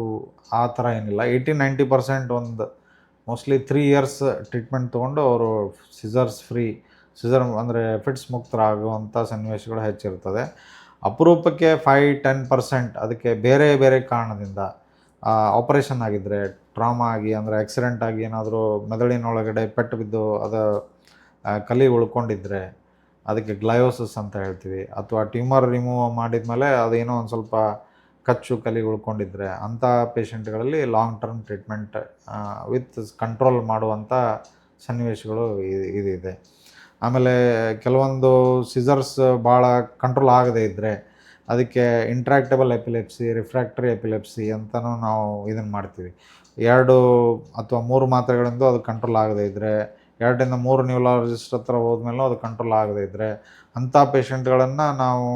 ಆ ಥರ ಏನಿಲ್ಲ. 80-90% ಒಂದು ಮೋಸ್ಟ್ಲಿ 3 ಇಯರ್ಸ್ ಟ್ರೀಟ್ಮೆಂಟ್ ತೊಗೊಂಡು ಅವರು ಸಿಸರ್ ಅಂದರೆ ಫಿಟ್ಸ್ ಮುಕ್ತರಾಗುವಂಥ ಸನ್ನಿವೇಶಗಳು ಹೆಚ್ಚಿರ್ತದೆ. ಅಪರೂಪಕ್ಕೆ 5-10% ಅದಕ್ಕೆ ಬೇರೆ ಬೇರೆ ಕಾರಣದಿಂದ ಆಪರೇಷನ್ ಆಗಿದ್ದರೆ, ಟ್ರಾಮಾ ಆಗಿ, ಅಂದರೆ ಆಕ್ಸಿಡೆಂಟ್ ಆಗಿ ಏನಾದರೂ ಮೆದುಳಿನೊಳಗಡೆ ಪೆಟ್ಟು ಬಿದ್ದು ಅದು ಕಲಿ ಉಳ್ಕೊಂಡಿದ್ರೆ ಅದಕ್ಕೆ ಗ್ಲಯೋಸಿಸ್ ಅಂತ ಹೇಳ್ತೀವಿ, ಅಥವಾ ಟ್ಯೂಮರ್ ರಿಮೂವ್ ಮಾಡಿದ್ಮೇಲೆ ಅದೇನೋ ಒಂದು ಸ್ವಲ್ಪ ಕಚ್ಚು ಕಲಿ ಉಳ್ಕೊಂಡಿದ್ರೆ, ಅಂಥ ಪೇಷಂಟ್ಗಳಲ್ಲಿ long term treatment with control ಮಾಡುವಂಥ ಸನ್ನಿವೇಶಗಳು ಇದಿದೆ. ಆಮೇಲೆ ಕೆಲವೊಂದು ಸಿಸರ್ಸ್ ಭಾಳ ಕಂಟ್ರೋಲ್ ಆಗದೇ ಇದ್ದರೆ ಅದಕ್ಕೆ ಇಂಟ್ರಾಕ್ಟಬಲ್ ಎಪಿಲೆಪ್ಸಿ, ರಿಫ್ರಾಕ್ಟರಿ ಎಪಿಲೆಪ್ಸಿ ಅಂತಲೂ ನಾವು ಇದನ್ನು ಮಾಡ್ತೀವಿ. 2 ಅಥವಾ 3 ಮಾತ್ರೆಗಳಿಂದ ಅದು ಕಂಟ್ರೋಲ್ ಆಗದೇ ಇದ್ದರೆ, 2-3 ನ್ಯೂರಾಲಜಿಸ್ಟ್ ಹತ್ರ ಹೋದ್ಮೇಲೂ ಅದು ಕಂಟ್ರೋಲ್ ಆಗದೇ ಇದ್ದರೆ, ಅಂಥ ಪೇಷಂಟ್ಗಳನ್ನು ನಾವು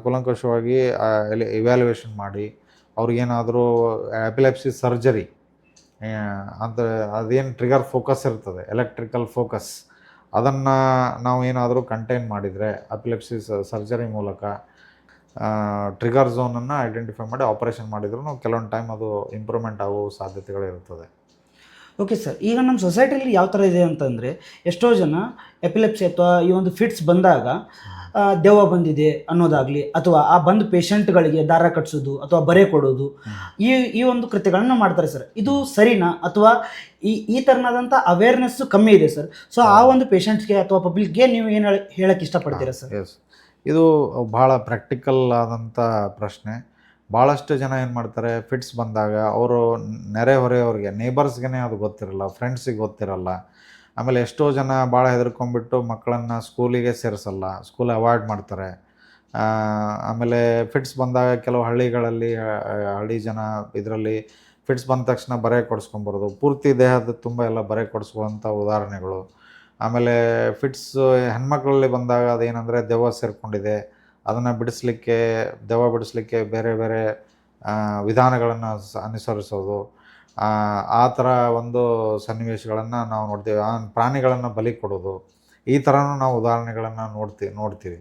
ಕೂಲಂಕಷವಾಗಿ ಇವ್ಯಾಲ್ಯುವೇಷನ್ ಮಾಡಿ ಅವ್ರಿಗೇನಾದರೂ ಎಪಿಲೆಪ್ಸಿ ಸರ್ಜರಿ ಅಂತ, ಅದೇನು ಟ್ರಿಗರ್ ಫೋಕಸ್ ಇರ್ತದೆ, ಎಲೆಕ್ಟ್ರಿಕಲ್ ಫೋಕಸ್, ಅದನ್ನು ನಾವು ಏನಾದರೂ ಕಂಟೈನ್ ಮಾಡಿದರೆ ಎಪಿಲೆಪ್ಸಿ ಸರ್ಜರಿ ಮೂಲಕ ಟ್ರಿಗರ್ ಝೋನನ್ನು ಐಡೆಂಟಿಫೈ ಮಾಡಿ ಆಪರೇಷನ್ ಮಾಡಿದ್ರೂ ಕೆಲವೊಂದು ಟೈಮ್ ಅದು ಇಂಪ್ರೂವ್ಮೆಂಟ್ ಆಗೋ ಸಾಧ್ಯತೆಗಳಿರ್ತದೆ. ಓಕೆ ಸರ್, ಈಗ ನಮ್ಮ ಸೊಸೈಟಿಯಲ್ಲಿ ಯಾವ ಥರ ಇದೆ ಅಂತಂದರೆ, ಎಷ್ಟೋ ಜನ ಎಪಿಲೆಪ್ಸಿ ಅಥವಾ ಈ ಒಂದು ಫಿಟ್ಸ್ ಬಂದಾಗ ದೆವ್ವ ಬಂದಿದೆ ಅನ್ನೋದಾಗಲಿ, ಅಥವಾ ಆ ಬಂದ ಪೇಷಂಟ್ಗಳಿಗೆ ದಾರ ಕಟ್ಸೋದು ಅಥವಾ ಬರೆ ಕೊಡೋದು, ಈ ಒಂದು ಕೃತ್ಯಗಳನ್ನು ಮಾಡ್ತಾರೆ ಸರ್. ಇದು ಸರಿನಾ, ಅಥವಾ ಈ ಥರನಾದಂಥ ಅವೇರ್ನೆಸ್ಸು ಕಮ್ಮಿ ಇದೆ ಸರ್. ಸೊ ಆ ಒಂದು ಪೇಷಂಟ್ಸ್ಗೆ ಅಥವಾ ಪಬ್ಲಿಕ್ಗೆ ನೀವು ಏನು ಹೇಳಕ್ಕೆ ಇಷ್ಟಪಡ್ತೀರಾ ಸರ್? ಎಸ್, ಇದು ಭಾಳ ಪ್ರಾಕ್ಟಿಕಲ್ ಆದಂಥ ಪ್ರಶ್ನೆ. ಭಾಳಷ್ಟು ಜನ ಏನು ಮಾಡ್ತಾರೆ, ಫಿಟ್ಸ್ ಬಂದಾಗ ಅವರು ನೆರೆಹೊರೆಯವ್ರಿಗೆ, ನೇಬರ್ಸ್ಗೆ ಅದು ಗೊತ್ತಿರಲ್ಲ, ಫ್ರೆಂಡ್ಸಿಗೆ ಗೊತ್ತಿರಲ್ಲ. ಆಮೇಲೆ ಎಷ್ಟೋ ಜನ ಭಾಳ ಹೆದರ್ಕೊಂಡ್ಬಿಟ್ಟು ಮಕ್ಕಳನ್ನು ಸ್ಕೂಲಿಗೆ ಸೇರಿಸಲ್ಲ, ಸ್ಕೂಲ್ ಅವಾಯ್ಡ್ ಮಾಡ್ತಾರೆ. ಆಮೇಲೆ ಫಿಟ್ಸ್ ಬಂದಾಗ ಕೆಲವು ಹಳ್ಳಿಗಳಲ್ಲಿ ಹಳ್ಳಿ ಜನ ಇದರಲ್ಲಿ ಫಿಟ್ಸ್ ಬಂದ ತಕ್ಷಣ ಬರೆ ಕೊಡಿಸ್ಕೊಂಬರೋದು, ಪೂರ್ತಿ ದೇಹದ ತುಂಬ ಎಲ್ಲ ಬರೆ ಕೊಡಿಸ್ಕೊಳ್ಳೋಂಥ ಉದಾಹರಣೆಗಳು. ಆಮೇಲೆ ಫಿಟ್ಸ್ ಹೆಣ್ಮಕ್ಳಲ್ಲಿ ಬಂದಾಗ ಅದೇನೆಂದರೆ ದೆವ್ವ ಸೇರಿಕೊಂಡಿದೆ, ಅದನ್ನು ದೆವ್ವ ಬಿಡಿಸ್ಲಿಕ್ಕೆ ಬೇರೆ ಬೇರೆ ವಿಧಾನಗಳನ್ನು ಅನುಸರಿಸೋದು, ಆ ಥರ ಒಂದು ಸನ್ನಿವೇಶಗಳನ್ನು ನಾವು ನೋಡ್ತೀವಿ. ಪ್ರಾಣಿಗಳನ್ನು ಬಲಿ ಕೊಡೋದು, ಈ ಥರನೂ ನಾವು ಉದಾಹರಣೆಗಳನ್ನು ನೋಡ್ತೀವಿ.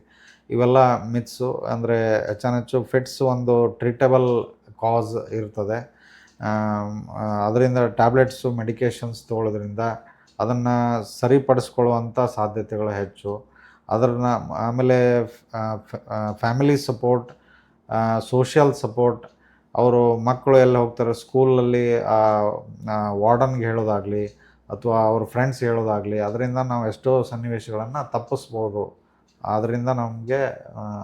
ಇವೆಲ್ಲ ಮಿತ್ಸು. ಅಂದರೆ ಹೆಚ್ಚು ಫಿಟ್ಸ್ ಒಂದು ಟ್ರೀಟಬಲ್ ಕಾಸ್ ಇರ್ತದೆ. ಅದರಿಂದ ಟ್ಯಾಬ್ಲೆಟ್ಸು, ಮೆಡಿಕೇಷನ್ಸ್ ತೊಗೊಳ್ಳೋದ್ರಿಂದ ಅದನ್ನು ಸರಿಪಡಿಸ್ಕೊಳ್ಳುವಂಥ ಸಾಧ್ಯತೆಗಳು ಹೆಚ್ಚು. ಆಮೇಲೆ ಫ್ಯಾಮಿಲಿ ಸಪೋರ್ಟ್ ಸೋಷಿಯಲ್ ಸಪೋರ್ಟ್, ಅವರು ಮಕ್ಕಳು ಎಲ್ಲ ಹೋಗ್ತಾರೆ ಸ್ಕೂಲಲ್ಲಿ ವಾರ್ಡನ್ಗೆ ಹೇಳೋದಾಗಲಿ ಅಥವಾ ಅವ್ರ ಫ್ರೆಂಡ್ಸ್ ಹೇಳೋದಾಗಲಿ, ಅದರಿಂದ ನಾವು ಎಷ್ಟೋ ಸನ್ನಿವೇಶಗಳನ್ನು ತಪ್ಪಿಸ್ಬೋದು. ಅದರಿಂದ ನಮಗೆ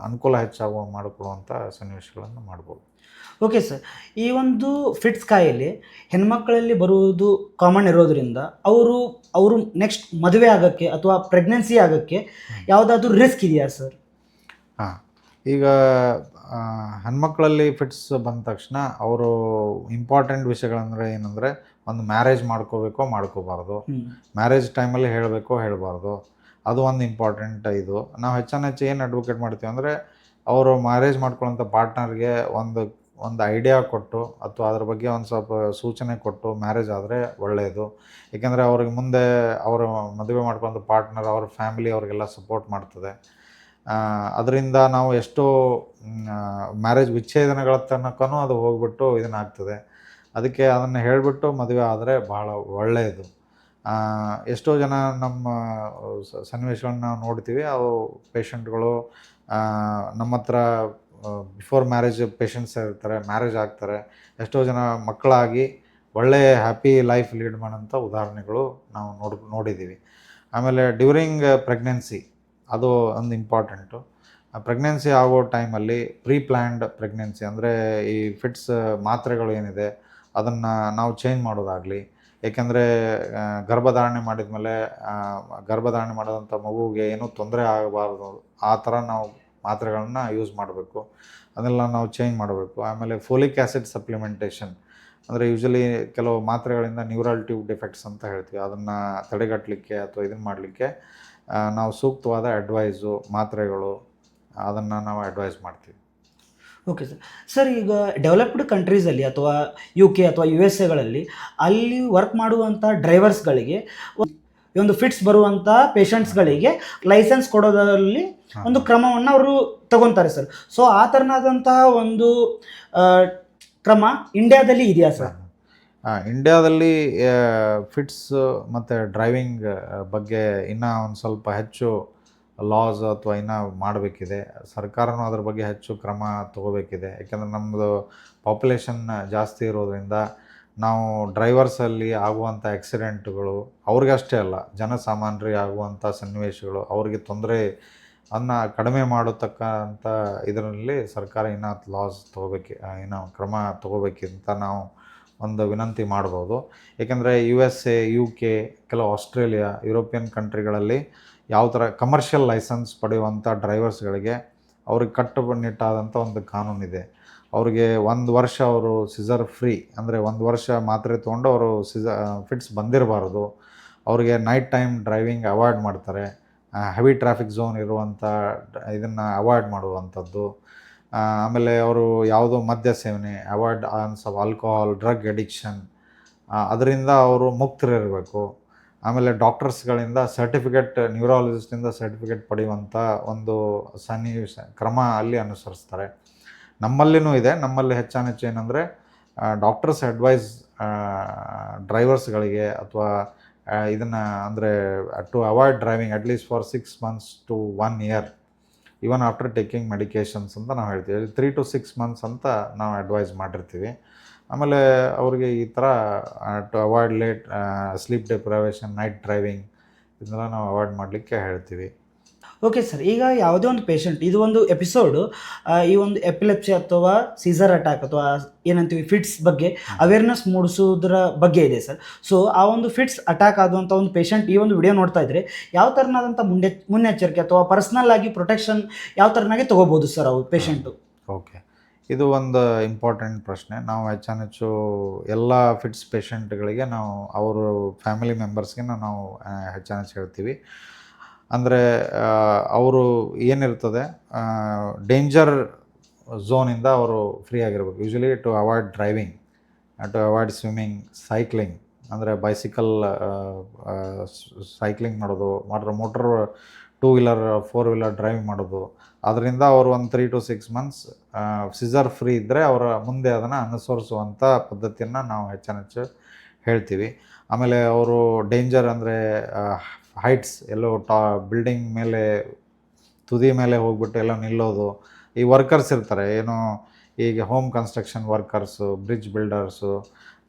ಅನುಕೂಲ ಹೆಚ್ಚಾಗುವ ಮಾಡಿಕೊಡುವಂಥ ಸನ್ನಿವೇಶಗಳನ್ನು ಮಾಡ್ಬೋದು. ಓಕೆ ಸರ್, ಈ ಒಂದು ಫಿಟ್ಸ್ ಕಾಯಿಲೆ ಹೆಣ್ಮಕ್ಕಳಲ್ಲಿ ಬರುವುದು ಕಾಮನ್ ಇರೋದ್ರಿಂದ ಅವರು ನೆಕ್ಸ್ಟ್ ಮದುವೆ ಆಗೋಕ್ಕೆ ಅಥವಾ ಪ್ರೆಗ್ನೆನ್ಸಿ ಆಗೋಕ್ಕೆ ಯಾವುದಾದ್ರೂ ರಿಸ್ಕ್ ಇದೆಯಾ ಸರ್? ಹಾಂ, ಈಗ ಹೆಣ್ಮಕ್ಳಲ್ಲಿ ಫಿಟ್ಸ್ ಬಂದ ತಕ್ಷಣ ಅವರು ಇಂಪಾರ್ಟೆಂಟ್ ವಿಷಯಗಳಂದರೆ ಏನಂದರೆ, ಒಂದು ಮ್ಯಾರೇಜ್ ಮಾಡ್ಕೋಬೇಕೋ ಮಾಡ್ಕೋಬಾರ್ದು, ಮ್ಯಾರೇಜ್ ಟೈಮಲ್ಲಿ ಹೇಳಬೇಕೋ ಹೇಳಬಾರ್ದು, ಅದು ಒಂದು ಇಂಪಾರ್ಟೆಂಟ್. ಇದು ನಾವು ಹೆಚ್ಚು ಏನು ಅಡ್ವೊಕೇಟ್ ಮಾಡ್ತೀವಿ ಅಂದರೆ, ಅವರು ಮ್ಯಾರೇಜ್ ಮಾಡ್ಕೊಳ್ಳೋಂಥ ಪಾರ್ಟ್ನರ್ಗೆ ಒಂದು ಐಡಿಯಾ ಕೊಟ್ಟು ಅಥವಾ ಅದ್ರ ಬಗ್ಗೆ ಒಂದು ಸ್ವಲ್ಪ ಸೂಚನೆ ಕೊಟ್ಟು ಮ್ಯಾರೇಜ್ ಆದರೆ ಒಳ್ಳೆಯದು. ಏಕೆಂದರೆ ಅವ್ರಿಗೆ ಮುಂದೆ ಅವರು ಮದುವೆ ಮಾಡ್ಕೊಳ್ಳೋಂಥ ಪಾರ್ಟ್ನರ್ ಅವ್ರ ಫ್ಯಾಮಿಲಿ ಅವ್ರಿಗೆಲ್ಲ ಸಪೋರ್ಟ್ ಮಾಡ್ತದೆ. ಅದರಿಂದ ನಾವು ಎಷ್ಟೋ ಮ್ಯಾರೇಜ್ ವಿಚ್ಛೇದನಗಳ ತನಕನೂ ಅದು ಹೋಗ್ಬಿಟ್ಟು ಇದನ್ನಾಗ್ತದೆ. ಅದಕ್ಕೆ ಅದನ್ನು ಹೇಳಿಬಿಟ್ಟು ಮದುವೆ ಆದರೆ ಭಾಳ ಒಳ್ಳೆಯದು. ಎಷ್ಟೋ ಜನ ನಮ್ಮ ಸನ್ನಿವೇಶಗಳನ್ನ ನಾವು ನೋಡ್ತೀವಿ. ಅವು ಪೇಷಂಟ್ಗಳು ನಮ್ಮ ಹತ್ರ ಬಿಫೋರ್ ಮ್ಯಾರೇಜ್ ಪೇಷಂಟ್ಸ್ ಇರ್ತಾರೆ, ಮ್ಯಾರೇಜ್ ಆಗ್ತಾರೆ, ಎಷ್ಟೋ ಜನ ಮಕ್ಕಳಾಗಿ ಒಳ್ಳೆಯ ಹ್ಯಾಪಿ ಲೈಫ್ ಲೀಡ್ ಮಾಡೋಂಥ ಉದಾಹರಣೆಗಳು ನಾವು ನೋಡಿದ್ದೀವಿ. ಆಮೇಲೆ ಡ್ಯೂರಿಂಗ್ ಪ್ರೆಗ್ನೆನ್ಸಿ ಅದು ಒಂದು ಇಂಪಾರ್ಟೆಂಟು. ಪ್ರೆಗ್ನೆನ್ಸಿ ಆಗೋ ಟೈಮಲ್ಲಿ ಪ್ಲ್ಯಾಂಡ್ ಪ್ರೆಗ್ನೆನ್ಸಿ ಅಂದರೆ ಈ ಫಿಟ್ಸ್ ಮಾತ್ರೆಗಳು ಏನಿದೆ ಅದನ್ನು ನಾವು ಚೇಂಜ್ ಮಾಡೋದಾಗಲಿ. ಏಕೆಂದರೆ ಗರ್ಭಧಾರಣೆ ಮಾಡಿದ್ಮೇಲೆ ಗರ್ಭಧಾರಣೆ ಮಾಡೋದಂಥ ಮಗುವಿಗೆ ಏನೂ ತೊಂದರೆ ಆಗಬಾರ್ದು, ಆ ಥರ ನಾವು ಮಾತ್ರೆಗಳನ್ನ ಯೂಸ್ ಮಾಡಬೇಕು. ಅದೆಲ್ಲ ನಾವು ಚೇಂಜ್ ಮಾಡಬೇಕು. ಆಮೇಲೆ ಫೋಲಿಕ್ ಆ್ಯಸಿಡ್ ಸಪ್ಲಿಮೆಂಟೇಷನ್ ಅಂದರೆ ಯೂಶಲಿ ಕೆಲವು ಮಾತ್ರೆಗಳಿಂದ ನ್ಯೂರಲ್ ಟ್ಯೂಬ್ ಡಿಫೆಕ್ಟ್ಸ್ ಅಂತ ಹೇಳ್ತೀವಿ, ಅದನ್ನು ತಡೆಗಟ್ಟಲಿಕ್ಕೆ ಅಥವಾ ಇದನ್ನು ಮಾಡಲಿಕ್ಕೆ ನಾವು ಸೂಕ್ತವಾದ ಅಡ್ವೈಸು ಮಾತ್ರೆಗಳು ಅದನ್ನು ನಾವು ಅಡ್ವೈಸ್ ಮಾಡ್ತೀವಿ. Okay sir. ಸರ್, ಈಗ ಡೆವಲಪ್ಡ್ ಕಂಟ್ರೀಸಲ್ಲಿ ಅಥವಾ UK ಅಥವಾ USA ಅಲ್ಲಿ ವರ್ಕ್ ಮಾಡುವಂಥ ಡ್ರೈವರ್ಸ್ಗಳಿಗೆ ಈ ಒಂದು ಫಿಟ್ಸ್ ಬರುವಂಥ ಪೇಷಂಟ್ಸ್ಗಳಿಗೆ ಲೈಸೆನ್ಸ್ ಕೊಡೋದ್ರಲ್ಲಿ ಒಂದು ಕ್ರಮವನ್ನು ಅವರು ತಗೊತಾರೆ ಸರ್. ಸೊ ಆ ಥರನಾದಂತಹ ಒಂದು ಕ್ರಮ ಇಂಡಿಯಾದಲ್ಲಿ ಇದೆಯಾ ಸರ್? ಇಂಡಿಯಾದಲ್ಲಿ ಫಿಟ್ಸ್ ಮತ್ತು ಡ್ರೈವಿಂಗ್ ಬಗ್ಗೆ ಇನ್ನೂ ಒಂದು ಸ್ವಲ್ಪ ಹೆಚ್ಚು ಲಾಸ್ ಅಥವಾ ಇನ್ನೂ ಮಾಡಬೇಕಿದೆ. ಸರ್ಕಾರನೂ ಅದ್ರ ಬಗ್ಗೆ ಹೆಚ್ಚು ಕ್ರಮ ತಗೋಬೇಕಿದೆ. ಯಾಕೆಂದರೆ ನಮ್ಮದು ಪಾಪ್ಯುಲೇಷನ್ ಜಾಸ್ತಿ ಇರೋದ್ರಿಂದ ನಾವು ಡ್ರೈವರ್ಸಲ್ಲಿ ಆಗುವಂಥ ಆಕ್ಸಿಡೆಂಟ್ಗಳು ಅವ್ರಿಗಷ್ಟೇ ಅಲ್ಲ, ಜನಸಾಮಾನ್ಯರಿಗೆ ಆಗುವಂಥ ಸನ್ನಿವೇಶಗಳು, ಅವ್ರಿಗೆ ತೊಂದರೆ ಅನ್ನು ಕಡಿಮೆ ಮಾಡತಕ್ಕಂಥ ಇದರಲ್ಲಿ ಸರ್ಕಾರ ಇನ್ನೂ ಲಾಸ್ ಇನ್ನೂ ಕ್ರಮ ತಗೋಬೇಕಂತ ನಾವು ಒಂದು ವಿನಂತಿ ಮಾಡ್ಬೋದು. ಏಕೆಂದರೆ USA, UK, ಕೆಲವು ಆಸ್ಟ್ರೇಲಿಯಾ, ಯುರೋಪಿಯನ್ ಕಂಟ್ರಿಗಳಲ್ಲಿ ಯಾವ ಥರ ಕಮರ್ಷಿಯಲ್ ಲೈಸೆನ್ಸ್ ಪಡೆಯುವಂಥ ಡ್ರೈವರ್ಸ್ಗಳಿಗೆ ಅವ್ರಿಗೆ ಕಟ್ಟುನಿಟ್ಟಾದಂಥ ಒಂದು ಕಾನೂನಿದೆ. ಅವ್ರಿಗೆ 1 ವರ್ಷ ಅವರು ಸಿಸರ್ ಫ್ರೀ ಅಂದರೆ 1 ವರ್ಷ ಮಾತ್ರೆ ತೊಗೊಂಡು ಅವರು ಫಿಟ್ಸ್ ಬಂದಿರಬಾರ್ದು. ಅವ್ರಿಗೆ ನೈಟ್ ಟೈಮ್ ಡ್ರೈವಿಂಗ್ ಅವಾಯ್ಡ್ ಮಾಡ್ತಾರೆ. ಹೆವಿ ಟ್ರಾಫಿಕ್ ಝೋನ್ ಇರುವಂಥ ಇದನ್ನು ಅವಾಯ್ಡ್ ಮಾಡುವಂಥದ್ದು. ಆಮೇಲೆ ಅವರು ಯಾವುದೋ ಮದ್ಯ ಸೇವನೆ ಅವಾಯ್ಡ್, ಆಲ್ಕೋಹಾಲ್, ಡ್ರಗ್ ಅಡಿಕ್ಷನ್, ಅದರಿಂದ ಅವರು ಮುಕ್ತರಿರಬೇಕು. ಆಮೇಲೆ ಡಾಕ್ಟರ್ಸ್ಗಳಿಂದ ಸರ್ಟಿಫಿಕೇಟ್, ನ್ಯೂರಾಲಜಿಸ್ಟಿಂದ ಸರ್ಟಿಫಿಕೇಟ್ ಪಡೆಯುವಂಥ ಒಂದು ಸನ್ನಿವೇಶ ಕ್ರಮ ಅಲ್ಲಿ ಅನುಸರಿಸ್ತಾರೆ. ನಮ್ಮಲ್ಲಿನೂ ಇದೆ. ನಮ್ಮಲ್ಲಿ ಹೆಚ್ಚಾನೆಚ್ಚು ಏನಂದರೆ ಡಾಕ್ಟರ್ಸ್ ಅಡ್ವೈಸ್ ಡ್ರೈವರ್ಸ್ಗಳಿಗೆ ಅಥವಾ ಇದನ್ನು ಅಂದರೆ to avoid driving at least for 6 months to 1 year even after taking medications ಅಂತ ನಾವು ಹೇಳ್ತೀವಿ. 3 to 6 months ಅಂತ ನಾವು ಅಡ್ವೈಸ್ ಮಾಡಿರ್ತೀವಿ. ಆಮೇಲೆ ಅವ್ರಿಗೆ ಈ ಥರ to avoid late sleep deprivation, night driving ಇದನ್ನೆಲ್ಲ ನಾವು ಅವಾಯ್ಡ್ ಮಾಡಲಿಕ್ಕೆ ಹೇಳ್ತೀವಿ. ಓಕೆ ಸರ್, ಈಗ ಯಾವುದೇ ಒಂದು ಪೇಷಂಟ್ ಇದು ಒಂದು ಎಪಿಸೋಡು ಈ ಒಂದು ಎಪಿಲೆಪ್ಸಿ ಅಥವಾ ಸೀಸರ್ ಅಟ್ಯಾಕ್ ಅಥವಾ ಏನಂತೀವಿ ಫಿಟ್ಸ್ ಬಗ್ಗೆ ಅವೇರ್ನೆಸ್ ಮೂಡಿಸೋದ್ರ ಬಗ್ಗೆ ಇದೆ ಸರ್. ಸೊ ಆ ಒಂದು ಫಿಟ್ಸ್ ಅಟ್ಯಾಕ್ ಆಗುವಂಥ ಒಂದು ಪೇಷಂಟ್ ಈ ಒಂದು ವಿಡಿಯೋ ನೋಡ್ತಾ ಇದ್ದರೆ ಯಾವ ಥರನಾದಂಥ ಮುನ್ನೆಚ್ಚರಿಕೆ ಅಥವಾ ಪರ್ಸ್ನಲ್ ಆಗಿ ಪ್ರೊಟೆಕ್ಷನ್ ಯಾವ ಥರನಾಗಿ ತೊಗೋಬೋದು ಸರ್ ಅವ್ರು ಪೇಷಂಟು? ಓಕೆ, ಇದು ಒಂದು ಇಂಪಾರ್ಟೆಂಟ್ ಪ್ರಶ್ನೆ. ನಾವು ಹೆಚ್ಚಾನೆಚ್ಚು ಎಲ್ಲ ಫಿಟ್ಸ್ ಪೇಷಂಟ್ಗಳಿಗೆ ನಾವು ಅವರು ಫ್ಯಾಮಿಲಿ ಮೆಂಬರ್ಸ್ಗೆ ನಾವು ಹೆಚ್ಚಾನೆಚ್ಚು ಹೇಳ್ತೀವಿ. ಅಂದರೆ ಅವರು ಏನಿರ್ತದೆ ಡೇಂಜರ್ ಝೋನಿಂದ ಅವರು ಫ್ರೀ ಆಗಿರ್ಬೇಕು. Usually to avoid driving, to avoid swimming, cycling ಅಂದರೆ ಬೈಸಿಕಲ್ ಸೈಕ್ಲಿಂಗ್ ಮಾಡೋದು, ಮೋಟರ್ 2 ವೀಲರ್ 4 ವೀಲರ್ ಡ್ರೈವ್ ಮಾಡೋದು. ಅದರಿಂದ ಅವರು ಒಂದು 3 to 6 months ಸಿಸರ್ ಫ್ರೀ ಇದ್ದರೆ ಅವರ ಮುಂದೆ ಅದನ್ನು ಅನುಸರಿಸುವಂಥ ಪದ್ಧತಿಯನ್ನು ನಾವು ಹೆಚ್ಚಾನೆಚ್ಚು ಹೇಳ್ತೀವಿ. ಆಮೇಲೆ ಅವರು ಡೇಂಜರ್ ಅಂದರೆ ಹೈಟ್ಸ್ ಎಲ್ಲೋ ಬಿಲ್ಡಿಂಗ್ ಮೇಲೆ ತುದಿ ಮೇಲೆ ಹೋಗ್ಬಿಟ್ಟು ಎಲ್ಲ ನಿಲ್ಲೋದು, ಈ ವರ್ಕರ್ಸ್ ಇರ್ತಾರೆ, ಏನು ಈಗ home construction workers, bridge builders,